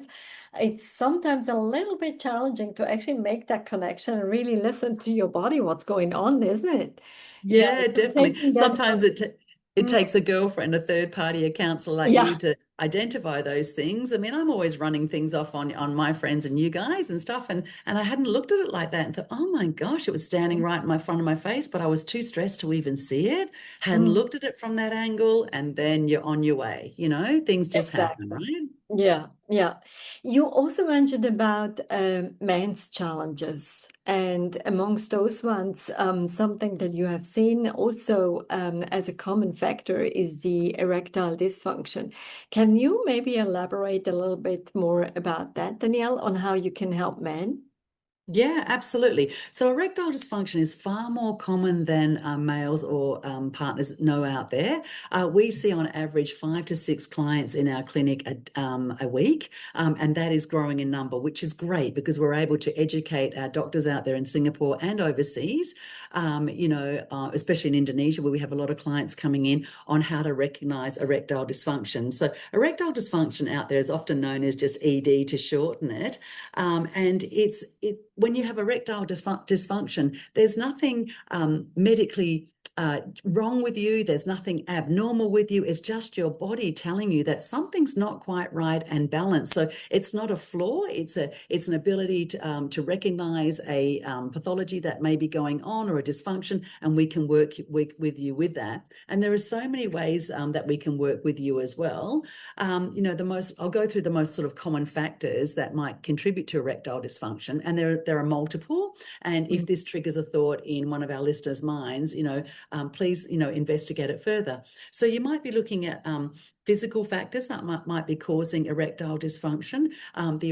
it's sometimes a little bit challenging to actually make that connection and really listen to your body, what's going on, isn't it? Yeah, Yeah, so definitely. taking that Sometimes it Mm, takes a girlfriend, a third party, a counselor like you yeah. to identify those things. I mean, I'm always running things off on my friends and you guys and stuff, and I hadn't looked at it like that and thought, oh my gosh, it was standing right in my front of my face, but I was too stressed to even see it. Hadn't Mm, looked at it from that angle, and then you're on your way. Things just happen, exactly. right? Yeah, yeah. You also mentioned about men's challenges, and amongst those ones, something that you have seen also as a common factor is the erectile dysfunction. Can you maybe elaborate a little bit more about that, Danielle, on how you can help men? Yeah, absolutely. So erectile dysfunction is far more common than males or partners know out there. We see on average 5 to 6 clients in our clinic a week, and that is growing in number, which is great because we're able to educate our doctors out there in Singapore and overseas, especially in Indonesia, where we have a lot of clients coming in on how to recognize erectile dysfunction. So erectile dysfunction out there is often known as just ED to shorten it. And when you have erectile dysfunction, there's nothing medically wrong with you. There's nothing abnormal with you. It's just your body telling you that something's not quite right and balanced. So it's not a flaw. It's an ability to recognize a pathology that may be going on or a dysfunction, and we can work with you with that. And there are so many ways that we can work with you as well. I'll go through the most sort of common factors that might contribute to erectile dysfunction, and there are multiple. And if this triggers a thought in one of our listeners' minds, please, investigate it further. So you might be looking at physical factors that might be causing erectile dysfunction. The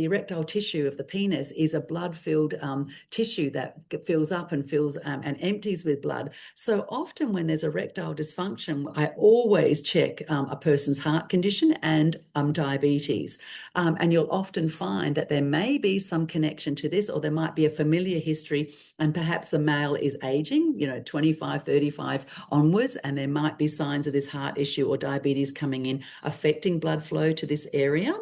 erectile tissue of the penis is a blood-filled tissue that fills up and fills and empties with blood. So often when there's erectile dysfunction, I always check a person's heart condition and diabetes. And you'll often find that there may be some connection to this, or there might be a familiar history, and perhaps the male is aging, 25, 35 onwards, and there might be signs of this heart issue or diabetes coming in, affecting blood flow to this area.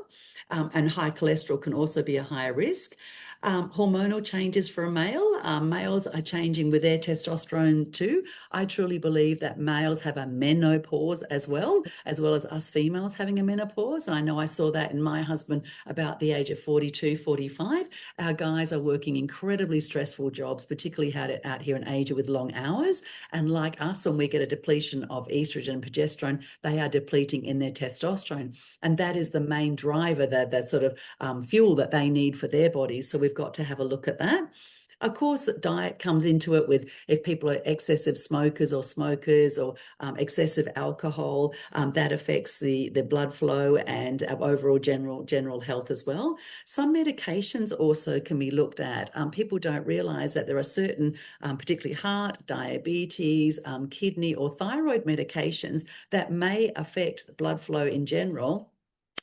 And high cholesterol can also be a higher risk. Hormonal changes for a male. Males are changing with their testosterone too. I truly believe that males have a menopause as well as us females having a menopause. And I know I saw that in my husband about the age of 42, 45. Our guys are working incredibly stressful jobs, particularly out here in Asia with long hours. And like us, when we get a depletion of estrogen and progesterone, they are depleting in their testosterone. And that is the main driver, that sort of fuel that they need for their bodies. So we've got to have a look at that. Of course, diet comes into it with if people are excessive smokers or excessive alcohol, that affects the blood flow and our overall general health as well. Some medications also can be looked at. People don't realize that there are certain, particularly heart, diabetes, kidney or thyroid medications that may affect blood flow in general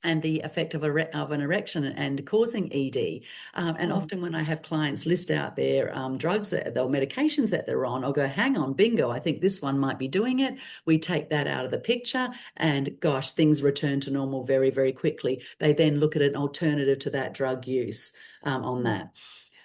and the effect of an erection and causing ED. And often when I have clients list out their drugs or medications that they're on, I'll go, hang on, bingo, I think this one might be doing it. We take that out of the picture and gosh, things return to normal very, very quickly. They then look at an alternative to that drug use on that.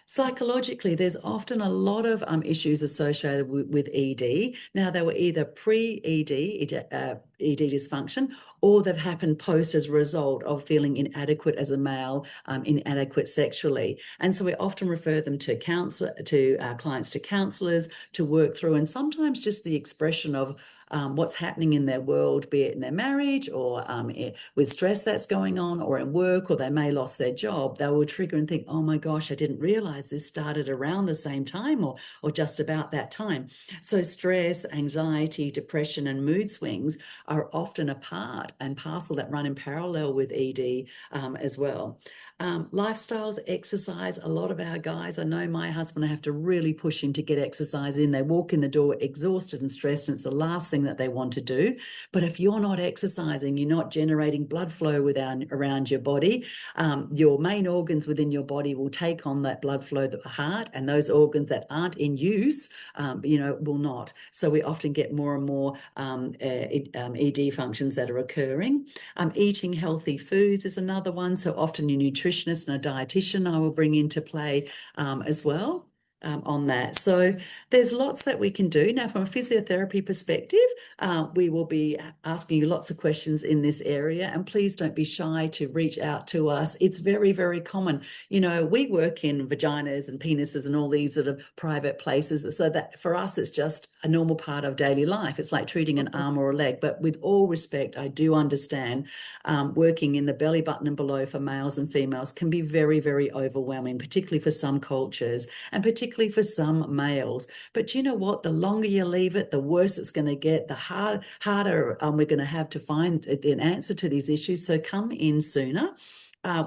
Psychologically, there's often a lot of issues associated with ED. Now, they were either pre-ED, ED dysfunction, or they've happened post as a result of feeling inadequate as a male, inadequate sexually. And so we often refer them to our clients to counselors to work through, and sometimes just the expression of what's happening in their world, be it in their marriage or with stress that's going on or in work, or they may lost their job, they will trigger and think, oh my gosh, I didn't realize this started around the same time or just about that time. So stress, anxiety, depression, and mood swings are often a part and parcel that run in parallel with ED as well. Lifestyles, exercise. A lot of our guys, I know my husband, I have to really push him to get exercise in. They walk in the door exhausted and stressed, and it's the last thing that they want to do. But if you're not exercising, you're not generating blood flow around your body, your main organs within your body will take on that blood flow, the heart, and those organs that aren't in use, will not. So we often get more and more ED functions that are occurring. Eating healthy foods is another one. So often your nutritionist and a dietitian I will bring into play as well. On that. So there's lots that we can do. Now, from a physiotherapy perspective, we will be asking you lots of questions in this area, and please don't be shy to reach out to us. It's very, very common. We work in vaginas and penises and all these sort of private places, so that for us, it's just a normal part of daily life. It's like treating an arm or a leg. But with all respect, I do understand working in the belly button and below for males and females can be very, very overwhelming, particularly for some cultures and particularly for some males. But you know what? The longer you leave it, the worse it's going to get, the harder we're going to have to find an answer to these issues. So come in sooner.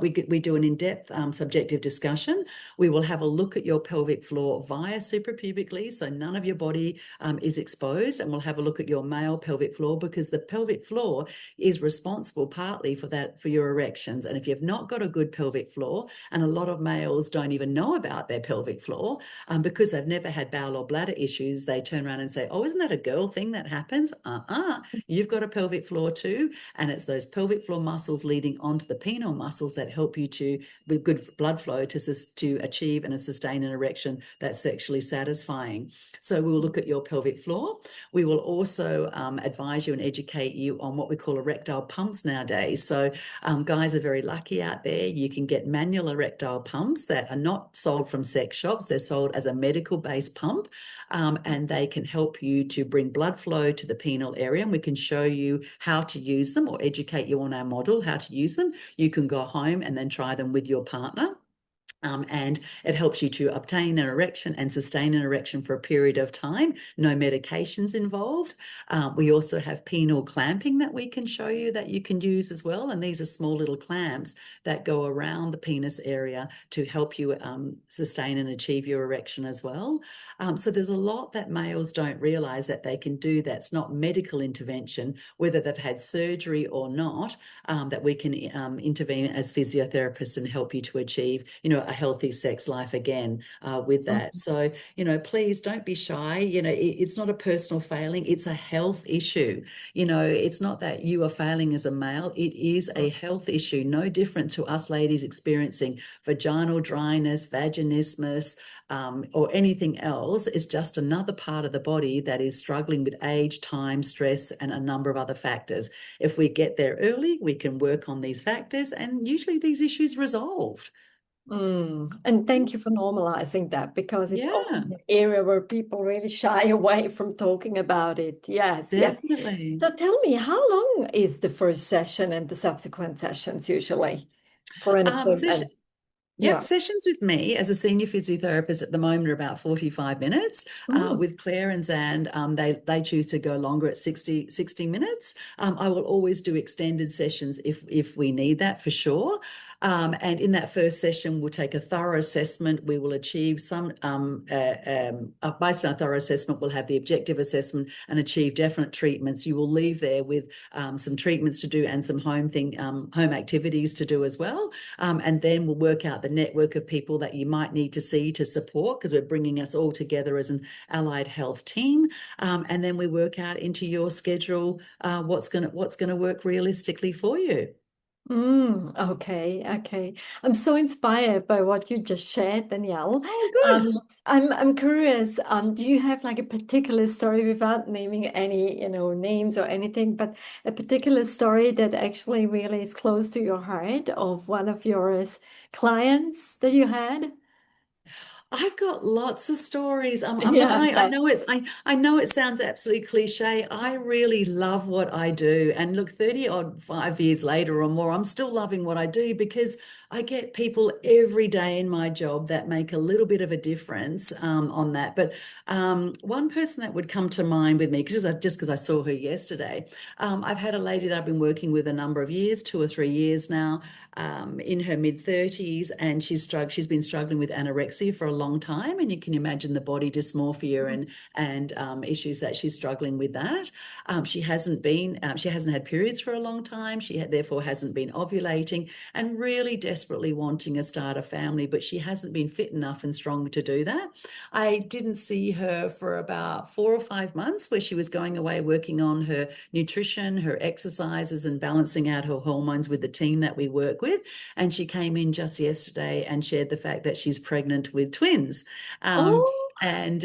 We do an in-depth subjective discussion. We will have a look at your pelvic floor via suprapubically, so none of your body is exposed, and we'll have a look at your male pelvic floor, because the pelvic floor is responsible partly for your erections. And if you've not got a good pelvic floor, and a lot of males don't even know about their pelvic floor because they've never had bowel or bladder issues, they turn around and say, oh, isn't that a girl thing that happens? You've got a pelvic floor too, and it's those pelvic floor muscles leading onto the penile muscles that help you with good blood flow to achieve and sustain an erection that's sexually satisfying. So we will look at your pelvic floor. We will also advise you and educate you on what we call erectile pumps nowadays. So guys are very lucky out there. You can get manual erectile pumps that are not sold from sex shops. They're sold as a medical-based pump, and they can help you to bring blood flow to the penile area. And we can show you how to use them or educate you on our model, how to use them. You can go home and then try them with your partner. And it helps you to obtain an erection and sustain an erection for a period of time. No medications involved. We also have penile clamping that we can show you that you can use as well. And these are small little clamps that go around the penis area to help you sustain and achieve your erection as well. So there's a lot that males don't realize that they can do that's not medical intervention, whether they've had surgery or not, that we can intervene as physiotherapists and help you to achieve, a healthy sex life again with that. So, please don't be shy. It's not a personal failing. It's a health issue. It's not that you are failing as a male. It is a health issue, no different to us ladies experiencing vaginal dryness, vaginismus, or anything else. Is just another part of the body that is struggling with age, time, stress, and a number of other factors. If we get there early, we can work on these factors, and usually these issues resolved. And thank you for normalizing that, because it's often Yeah, an area where people really shy away from talking about it. Yes, yes. definitely. So tell me, how long is the first session and the subsequent sessions usually for an Session, appointment? Yep, Yeah. sessions with me as a senior physiotherapist at the moment are about 45 minutes. Mm. With Claire and Zand, they choose to go longer at 60 minutes. I will always do extended sessions if we need that, for sure. And in that first session, we'll take a thorough assessment. We will achieve some, based on a thorough assessment, we'll have the objective assessment and achieve definite treatments. You will leave there with some treatments to do and some home activities to do as well. And then we'll work out the network of people that you might need to see to support, because we're bringing us all together as an allied health team. And then we work out into your schedule what's going to work realistically for you. Okay, okay. I'm so inspired by what you just shared, Danielle. Oh, good. I'm curious. Do you have like a particular story, without naming any, names or anything, but a particular story that actually really is close to your heart, of one of your clients that you had? I've got lots of stories. Look, Yeah, I know I know it sounds absolutely cliche. I really love what I do. And look, 30 odd 5 years later or more, I'm still loving what I do because I get people every day in my job that make a little bit of a difference on that. But one person that would come to mind with me, because I saw her yesterday, I've had a lady that I've been working with a number of years, 2 or 3 years now, in her mid 30s, and she's been struggling with anorexia for a long time, and you can imagine the body dysmorphia and issues that she's struggling with that. She hasn't had periods for a long time. Therefore hasn't been ovulating, and really desperately wanting to start a family, but she hasn't been fit enough and strong to do that. I didn't see her for about 4 or 5 months, where she was going away working on her nutrition, her exercises, and balancing out her hormones with the team that we work with. And she came in just yesterday and shared the fact that she's pregnant with twins. Um, Oh, and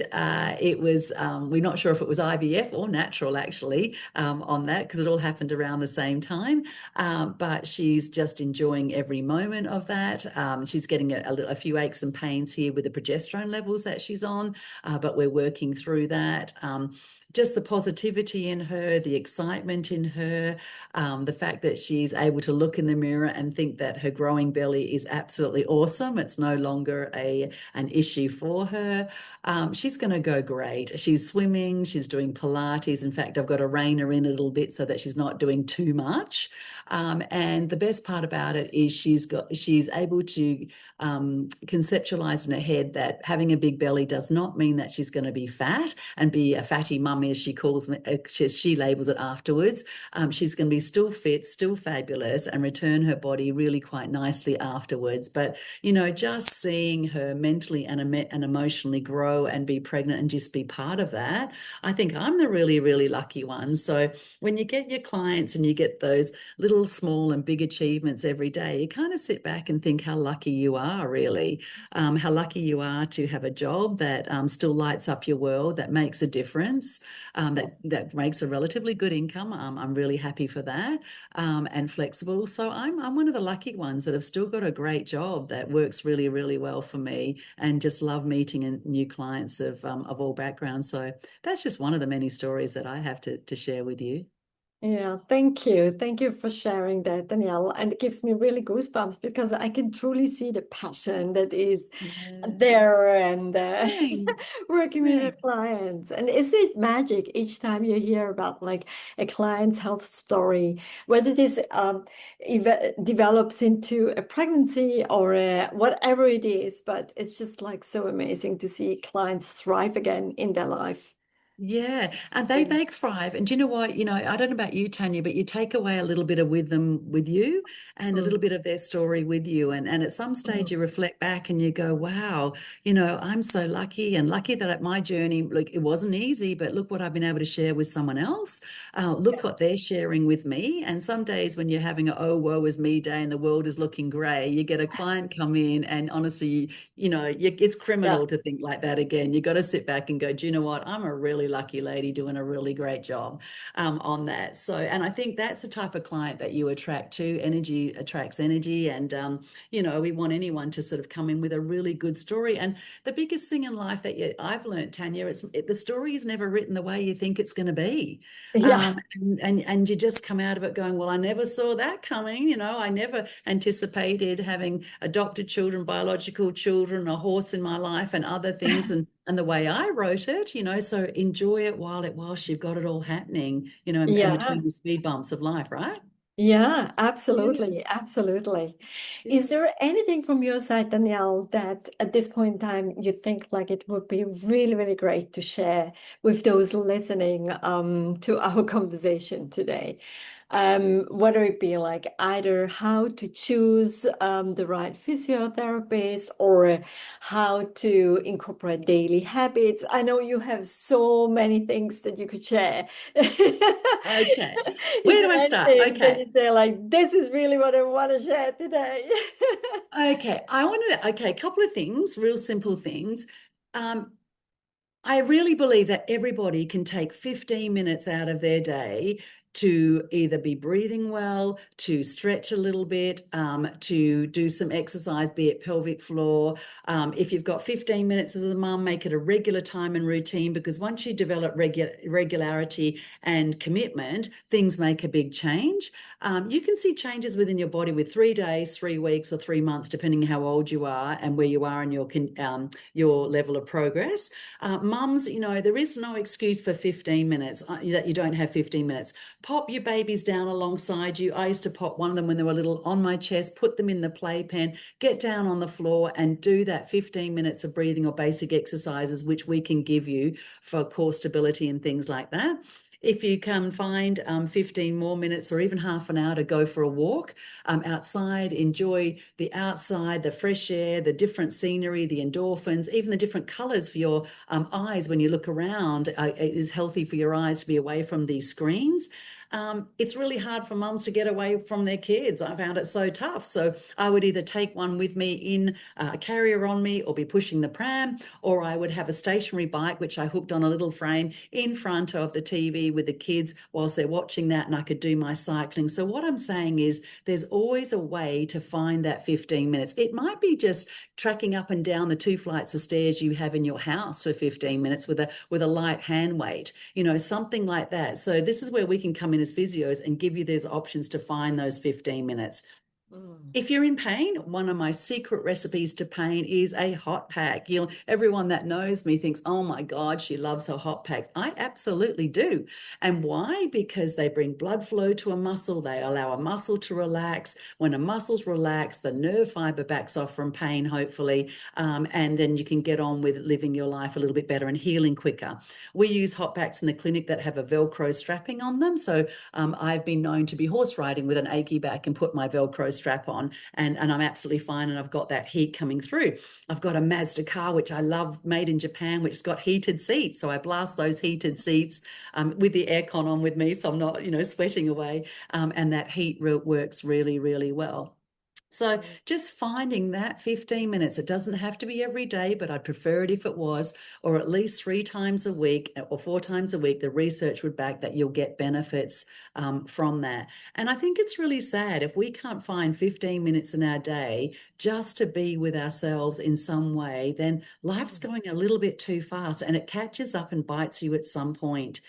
it was, we're not sure if it was IVF or natural, actually, on that, because it all happened around the same time. But she's just enjoying every moment of that. She's getting a few aches and pains here with the progesterone levels that she's on, but we're working through that. Just the positivity in her, the excitement in her, the fact that she's able to look in the mirror and think that her growing belly is absolutely awesome. It's no longer an issue for her. She's going to go great. She's swimming, she's doing Pilates. In fact, I've got to rein her in a little bit so that she's not doing too much. And the best part about it is she's able to conceptualize in her head that having a big belly does not mean that she's going to be fat and be a fatty mummy, as she calls me, she labels it afterwards. She's going to be still fit, still fabulous, and return her body really quite nicely afterwards. But just seeing her mentally and emotionally grow and be pregnant and just be part of that, I think I'm the really, really lucky one. So when you get your clients and you get those little small and big achievements every day, you kind of sit back and think how lucky you are, really. How lucky you are to have a job that still lights up your world, that makes a difference, that makes a relatively good income. I'm really happy for that, and flexible. So I'm one of the lucky ones that have still got a great job that works really, really well for me, and just love meeting new clients of all backgrounds. So that's just one of the many stories that I have to share with you. yeah, thank you. Thank you for sharing that, Danielle. And it gives me really goosebumps because I can truly see the passion that is Yeah. there and Thanks. working with your Thanks. clients. And is it magic each time you hear about like a client's health story, whether this develops into a pregnancy or whatever it is, but it's just like so amazing to see clients thrive again in their life. Yeah, and they Yeah. they thrive. And do you know what? I don't know about you, Tanya, but you take away a little bit of with them with you, and a little Mm, bit of their story with you. And at some mm, stage you reflect back and you go, wow, I'm so lucky, and lucky that at my journey, look, it wasn't easy, but look what I've been able to share with someone else. Look yeah. what they're sharing with me. And some days when you're having a oh woe is me day and the world is looking grey, you get a client come in, and honestly, it's Yeah. criminal to think like that again. You got to sit back and go, do you know what? I'm a really lucky lady doing a really great job on that. So, and I think that's the type of client that you attract to. Energy attracts energy. And, we want anyone to sort of come in with a really good story. And the biggest thing in life that I've learned, Tanya, the story is never written the way you think it's going to be. Yeah. And you just come out of it going, well, I never saw that coming. I never anticipated having adopted children, biological children, a horse in my life, and other things, and the way I wrote it. So enjoy it whilst you've got it all happening, in Yeah. between the speed bumps of life, right? Yeah, Yeah, absolutely. Absolutely. Is yeah. there anything from your side, Danielle, that at this point in time you think like it would be really, really great to share with those listening to our conversation today? Whether it be like either how to choose the right physiotherapist or how to incorporate daily habits. I know you have so many things that you could share. Okay. Is Where there do I start? anything that Okay. you say like, this is really what I want to share today? Okay. Okay, a couple of things, real simple things. Um, I really believe that everybody can take 15 minutes out of their day to either be breathing well, to stretch a little bit, to do some exercise, be it pelvic floor. If you've got 15 minutes as a mum, make it a regular time and routine, because once you develop regularity and commitment, things make a big change. You can see changes within your body with 3 days, 3 weeks, or 3 months, depending how old you are and where you are in your level of progress. Mums, there is no excuse for 15 minutes that you don't have 15 minutes. Pop your babies down alongside you. I used to pop one of them when they were little on my chest, put them in the playpen, get down on the floor and do that 15 minutes of breathing or basic exercises, which we can give you for core stability and things like that. If you can find 15 more minutes or even half an hour to go for a walk outside, enjoy the outside, the fresh air, the different scenery, the endorphins, even the different colors for your eyes when you look around. It is healthy for your eyes to be away from these screens. It's really hard for mums to get away from their kids. I found it so tough. So I would either take one with me in a carrier on me or be pushing the pram, or I would have a stationary bike, which I hooked on a little frame in front of the TV with the kids whilst they're watching that, and I could do my cycling. So what I'm saying is there's always a way to find that 15 minutes. It might be just tracking up and down the 2 flights of stairs you have in your house for 15 minutes with a light hand weight, something like that. So this is where we can come in as physios and give you those options to find those 15 minutes. If you're in pain, one of my secret recipes to pain is a hot pack. Everyone that knows me thinks, oh my God, she loves her hot packs. I absolutely do. And why? Because they bring blood flow to a muscle. They allow a muscle to relax. When a muscle's relaxed, the nerve fiber backs off from pain, hopefully. And then you can get on with living your life a little bit better and healing quicker. We use hot packs in the clinic that have a Velcro strapping on them. So I've been known to be horse riding with an achy back and put my Velcro strap on. And I'm absolutely fine, and I've got that heat coming through. I've got a Mazda car, which I love, made in Japan, which has got heated seats. So I blast those heated seats with the aircon on with me, so I'm not, sweating away. And that heat works really, really well. So just finding that 15 minutes, it doesn't have to be every day, but I'd prefer it if it was, or at least 3 times a week or 4 times a week. The research would back that you'll get benefits from that. And I think it's really sad if we can't find 15 minutes in our day just to be with ourselves in some way, then life's going a little bit too fast and it catches up and bites you at some point.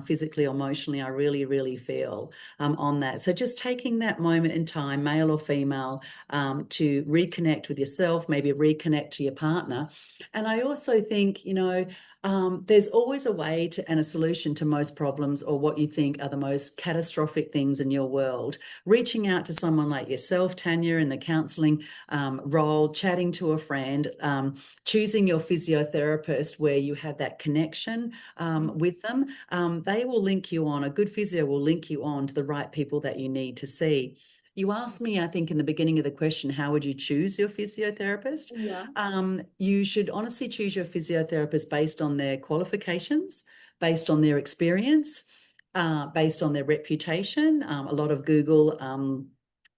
Physically, emotionally, I really, really feel on that. So just taking that moment in time, male or female, to reconnect with yourself, maybe reconnect to your partner. And I also think, there's always a way and a solution to most problems or what you think are the most catastrophic things in your world. Reaching out to someone like yourself, Tanya, in the counseling role, chatting to a friend, choosing your physiotherapist where you have that connection with them. They will link you on, a good physio will link you on to the right people that you need to see. You asked me, I think, in the beginning of the question, how would you choose your physiotherapist? Yeah. You should honestly choose your physiotherapist based on their qualifications, based on their experience, based on their reputation. A lot of Google,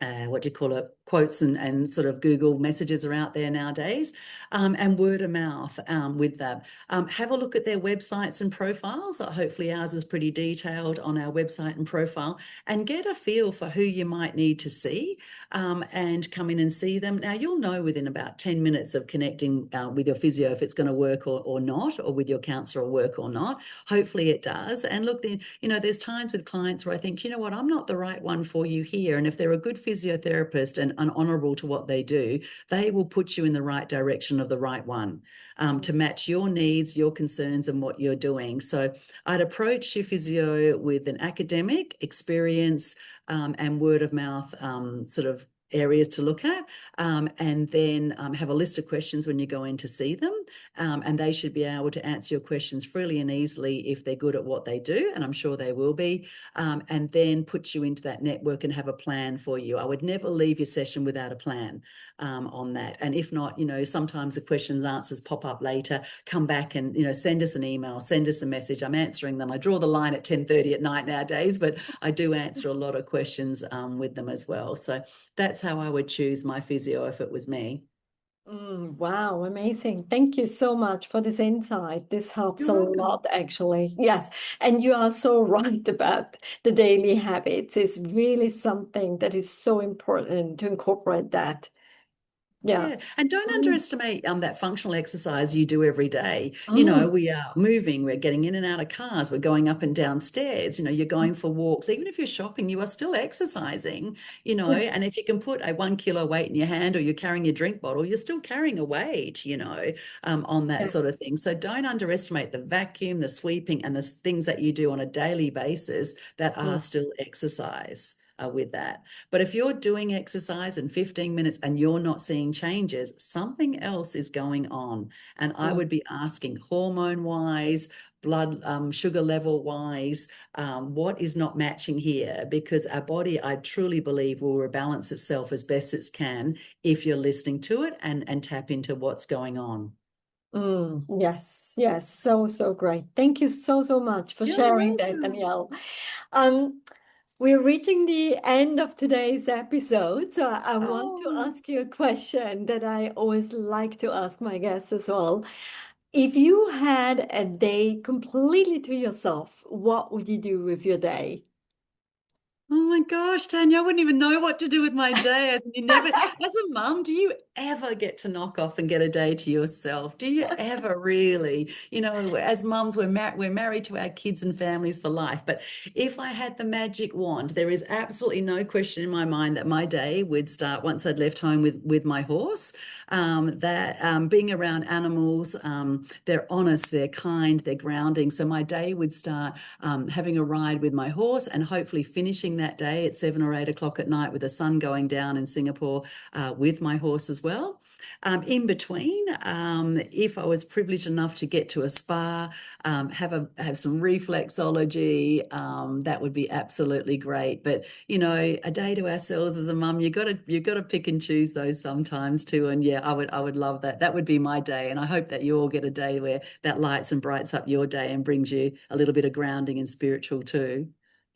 what do you call it, quotes and sort of Google messages are out there nowadays, and word of mouth with them. Have a look at their websites and profiles. Hopefully ours is pretty detailed on our website and profile, and get a feel for who you might need to see and come in and see them. Now, you'll know within about 10 minutes of connecting with your physio if it's going to work or not, or with your counsellor or work or not. Hopefully it does. And look, there's times with clients where I think, you know what, I'm not the right one for you here. And if they're a good physiotherapist and honourable to what they do, they will put you in the right direction of the right one to match your needs, your concerns, and what you're doing. So I'd approach your physio with an academic experience and word of mouth sort of areas to look at, and then have a list of questions when you go in to see them, and they should be able to answer your questions freely and easily if they're good at what they do, and I'm sure they will be, and then put you into that network and have a plan for you. I would never leave your session without a plan on that. And if not, sometimes the questions, answers pop up later. Come back and, send us an email, send us a message. I'm answering them. I draw the line at 10:30 at night nowadays, but I do answer a lot of questions with them as well. So that's how I would choose my physio if it was me. Wow, amazing. Thank you so much for this insight. This helps You're a welcome. lot, actually. Yes. And you are so right about the daily habits. It's really something that is so important to incorporate that. Yeah. Yeah, and don't Mm, underestimate that functional exercise you do every day. mm, We are moving, we're getting in and out of cars, we're going up and down stairs, you're going for walks. Even if you're shopping, you are still exercising. yeah. And if you can put a 1 kilo weight in your hand or you're carrying your drink bottle, you're still carrying a weight, on that Yeah. sort of thing. So don't underestimate the vacuum, the sweeping, and the things that you do on a daily basis that Mm, are still exercise. With that. But if you're doing exercise in 15 minutes and you're not seeing changes, something else is going on. And I mm, would be asking hormone wise, blood sugar level wise, what is not matching here? Because our body, I truly believe, will rebalance itself as best it can if you're listening to it and tap into what's going on. Yes, yes. So, so great. Thank you so, so much for You're sharing that, welcome. Danielle. Um, We're reaching the end of today's episode, so I want to Oh. ask you a question that I always like to ask my guests as well. If you had a day completely to yourself, what would you do with your day? Oh my gosh, Tanya, I wouldn't even know what to do with my day. As a mum, do you ever get to knock off and get a day to yourself? Do you ever really? As mums, we're married to our kids and families for life. But if I had the magic wand, there is absolutely no question in my mind that my day would start once I'd left home with my horse. That being around animals, they're honest, they're kind, they're grounding. So my day would start having a ride with my horse and hopefully finishing that day at 7 or 8 o'clock at night with the sun going down in Singapore with my horse as well. In between, if I was privileged enough to get to a spa, have some reflexology, that would be absolutely great. But a day to ourselves as a mum, you got to pick and choose those sometimes too. And yeah, I would love that. That would be my day, and I hope that you all get a day where that lights and brights up your day and brings you a little bit of grounding and spiritual too.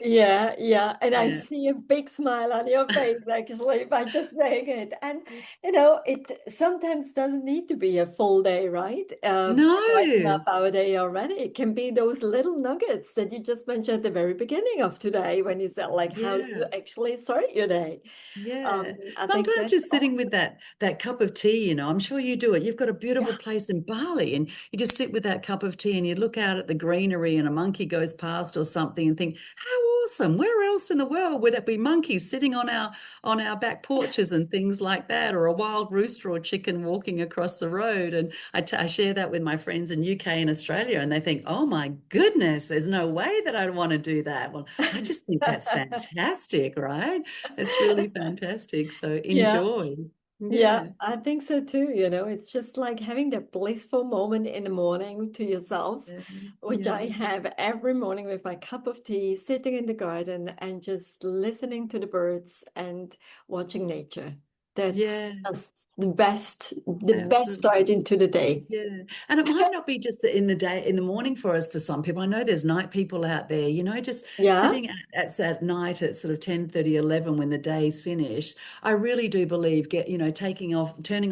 Yeah, yeah. And I Yeah. see a big smile on your face actually by just saying it. And it sometimes doesn't need to be a full day, right? Brighten up No. our day already. It can be those little nuggets that you just mentioned at the very beginning of today when you said like how you Yeah. actually start your day. Yeah. I think Sometimes that's just sitting with that cup of tea, I'm sure you do it. You've got a beautiful yeah. place in Bali and you just sit with that cup of tea and you look out at the greenery and a monkey goes past or something and think, how awesome. Where else in the world would it be monkeys sitting on our back porches and things like that, or a wild rooster or chicken walking across the road? And I share that with my friends in UK and Australia and they think, oh my goodness, there's no way that I'd want to do that. Well, I just think that's fantastic, right? It's really fantastic. So Yeah. enjoy. Yeah, Yeah. I think so too. It's just like having that blissful moment in the morning to yourself, Yeah. which I Yeah. have every morning with my cup of tea, sitting in the garden and just listening to the birds and watching nature. That's Yeah. just the best Absolutely. start into the day. Yeah. And it might not be just in the day, in the morning for us, for some people. I know there's night people out there, just Yeah. sitting at night at sort of 10:30, 11 when the day's finished. I really do believe turning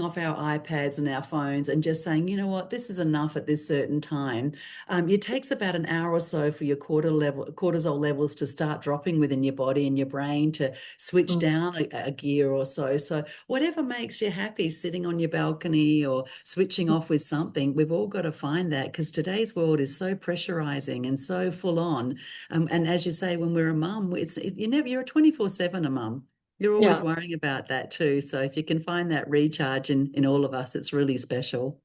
off our iPads and our phones and just saying, you know what, this is enough at this certain time. It takes about an hour or so for your cortisol levels to start dropping within your body and your brain to switch Mm. down a gear or so. So whatever makes you happy, sitting on your balcony or switching off with something, we've all got to find that because today's world is so pressurizing and so full on. And as you say, when we're a mum, you're a 24/7 a mum. You're always Yeah. worrying about that too. So if you can find that recharge in all of us, it's really special.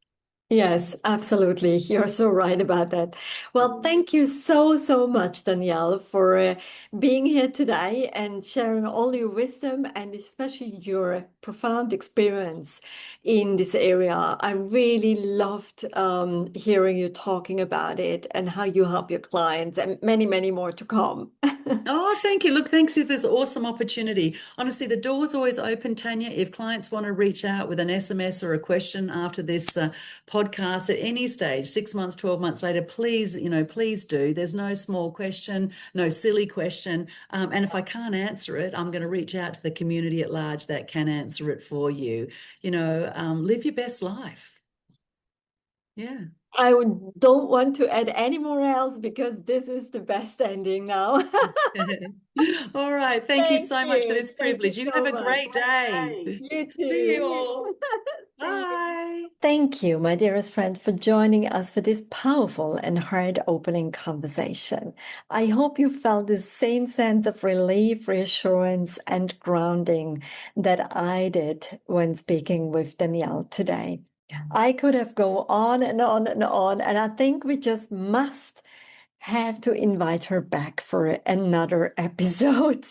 Yes, absolutely. You're so right about that. Well, Mm. thank you so, so much, Danielle, for being here today and sharing all your wisdom and especially your profound experience in this area. I really loved hearing you talking about it and how you help your clients and many, many more to come. Oh, thank you. Look, thanks for this awesome opportunity. Honestly, the door's always open, Tanya. If clients want to reach out with an SMS or a question after this podcast at any stage, 6 months, 12 months later, please, please do. There's no small question, no silly question. And if I can't answer it, I'm going to reach out to the community at large that can answer it for you. Live your best life. Yeah. I don't want to add any more else because this is the best ending now. All right. Thank you so much for this Thank privilege. You so have a much. great day. You See too. you all. Thank you. Bye. Thank you, my dearest friend, for joining us for this powerful and heart-opening conversation. I hope you felt the same sense of relief, reassurance, and grounding that I did when speaking with Danielle today. I could have go on and on and on, and I think we just must have to invite her back for another episode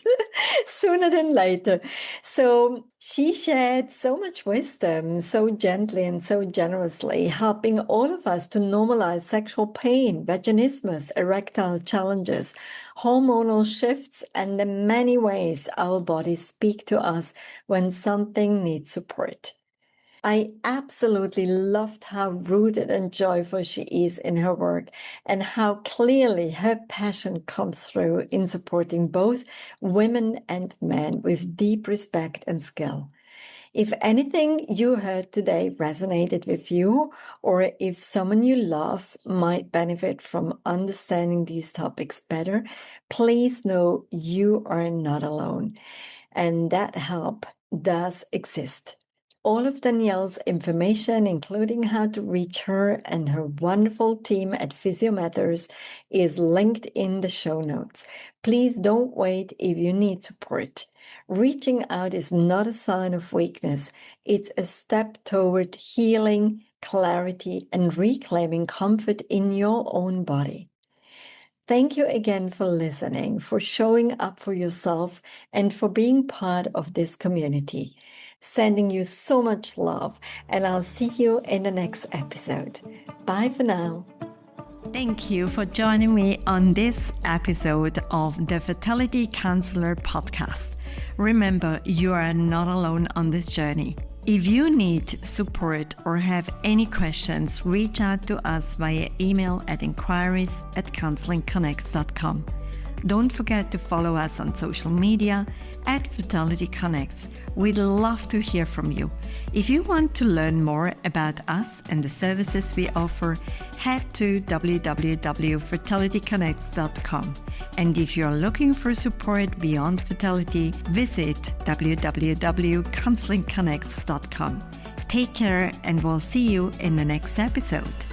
sooner than later. So she shared so much wisdom, so gently and so generously, helping all of us to normalize sexual pain, vaginismus, erectile challenges, hormonal shifts, and the many ways our bodies speak to us when something needs support. I absolutely loved how rooted and joyful she is in her work and how clearly her passion comes through in supporting both women and men with deep respect and skill. If anything you heard today resonated with you, or if someone you love might benefit from understanding these topics better, please know you are not alone, and that help does exist. All of Danielle's information, including how to reach her and her wonderful team at Physio Matters, is linked in the show notes. Please don't wait if you need support. Reaching out is not a sign of weakness. It's a step toward healing, clarity, and reclaiming comfort in your own body. Thank you again for listening, for showing up for yourself, and for being part of this community. Sending you so much love, and I'll see you in the next episode. Bye for now. Thank you for joining me on this episode of the Fertility Counselor podcast. Remember, you are not alone on this journey. If you need support or have any questions, reach out to us via email at inquiries@counselingconnects.com. Don't forget to follow us on social media at Fertility Connects. We'd love to hear from you. If you want to learn more about us and the services we offer, head to www.fertilityconnects.com. And if you're looking for support beyond fertility, visit www.counselingconnects.com. Take care, and we'll see you in the next episode.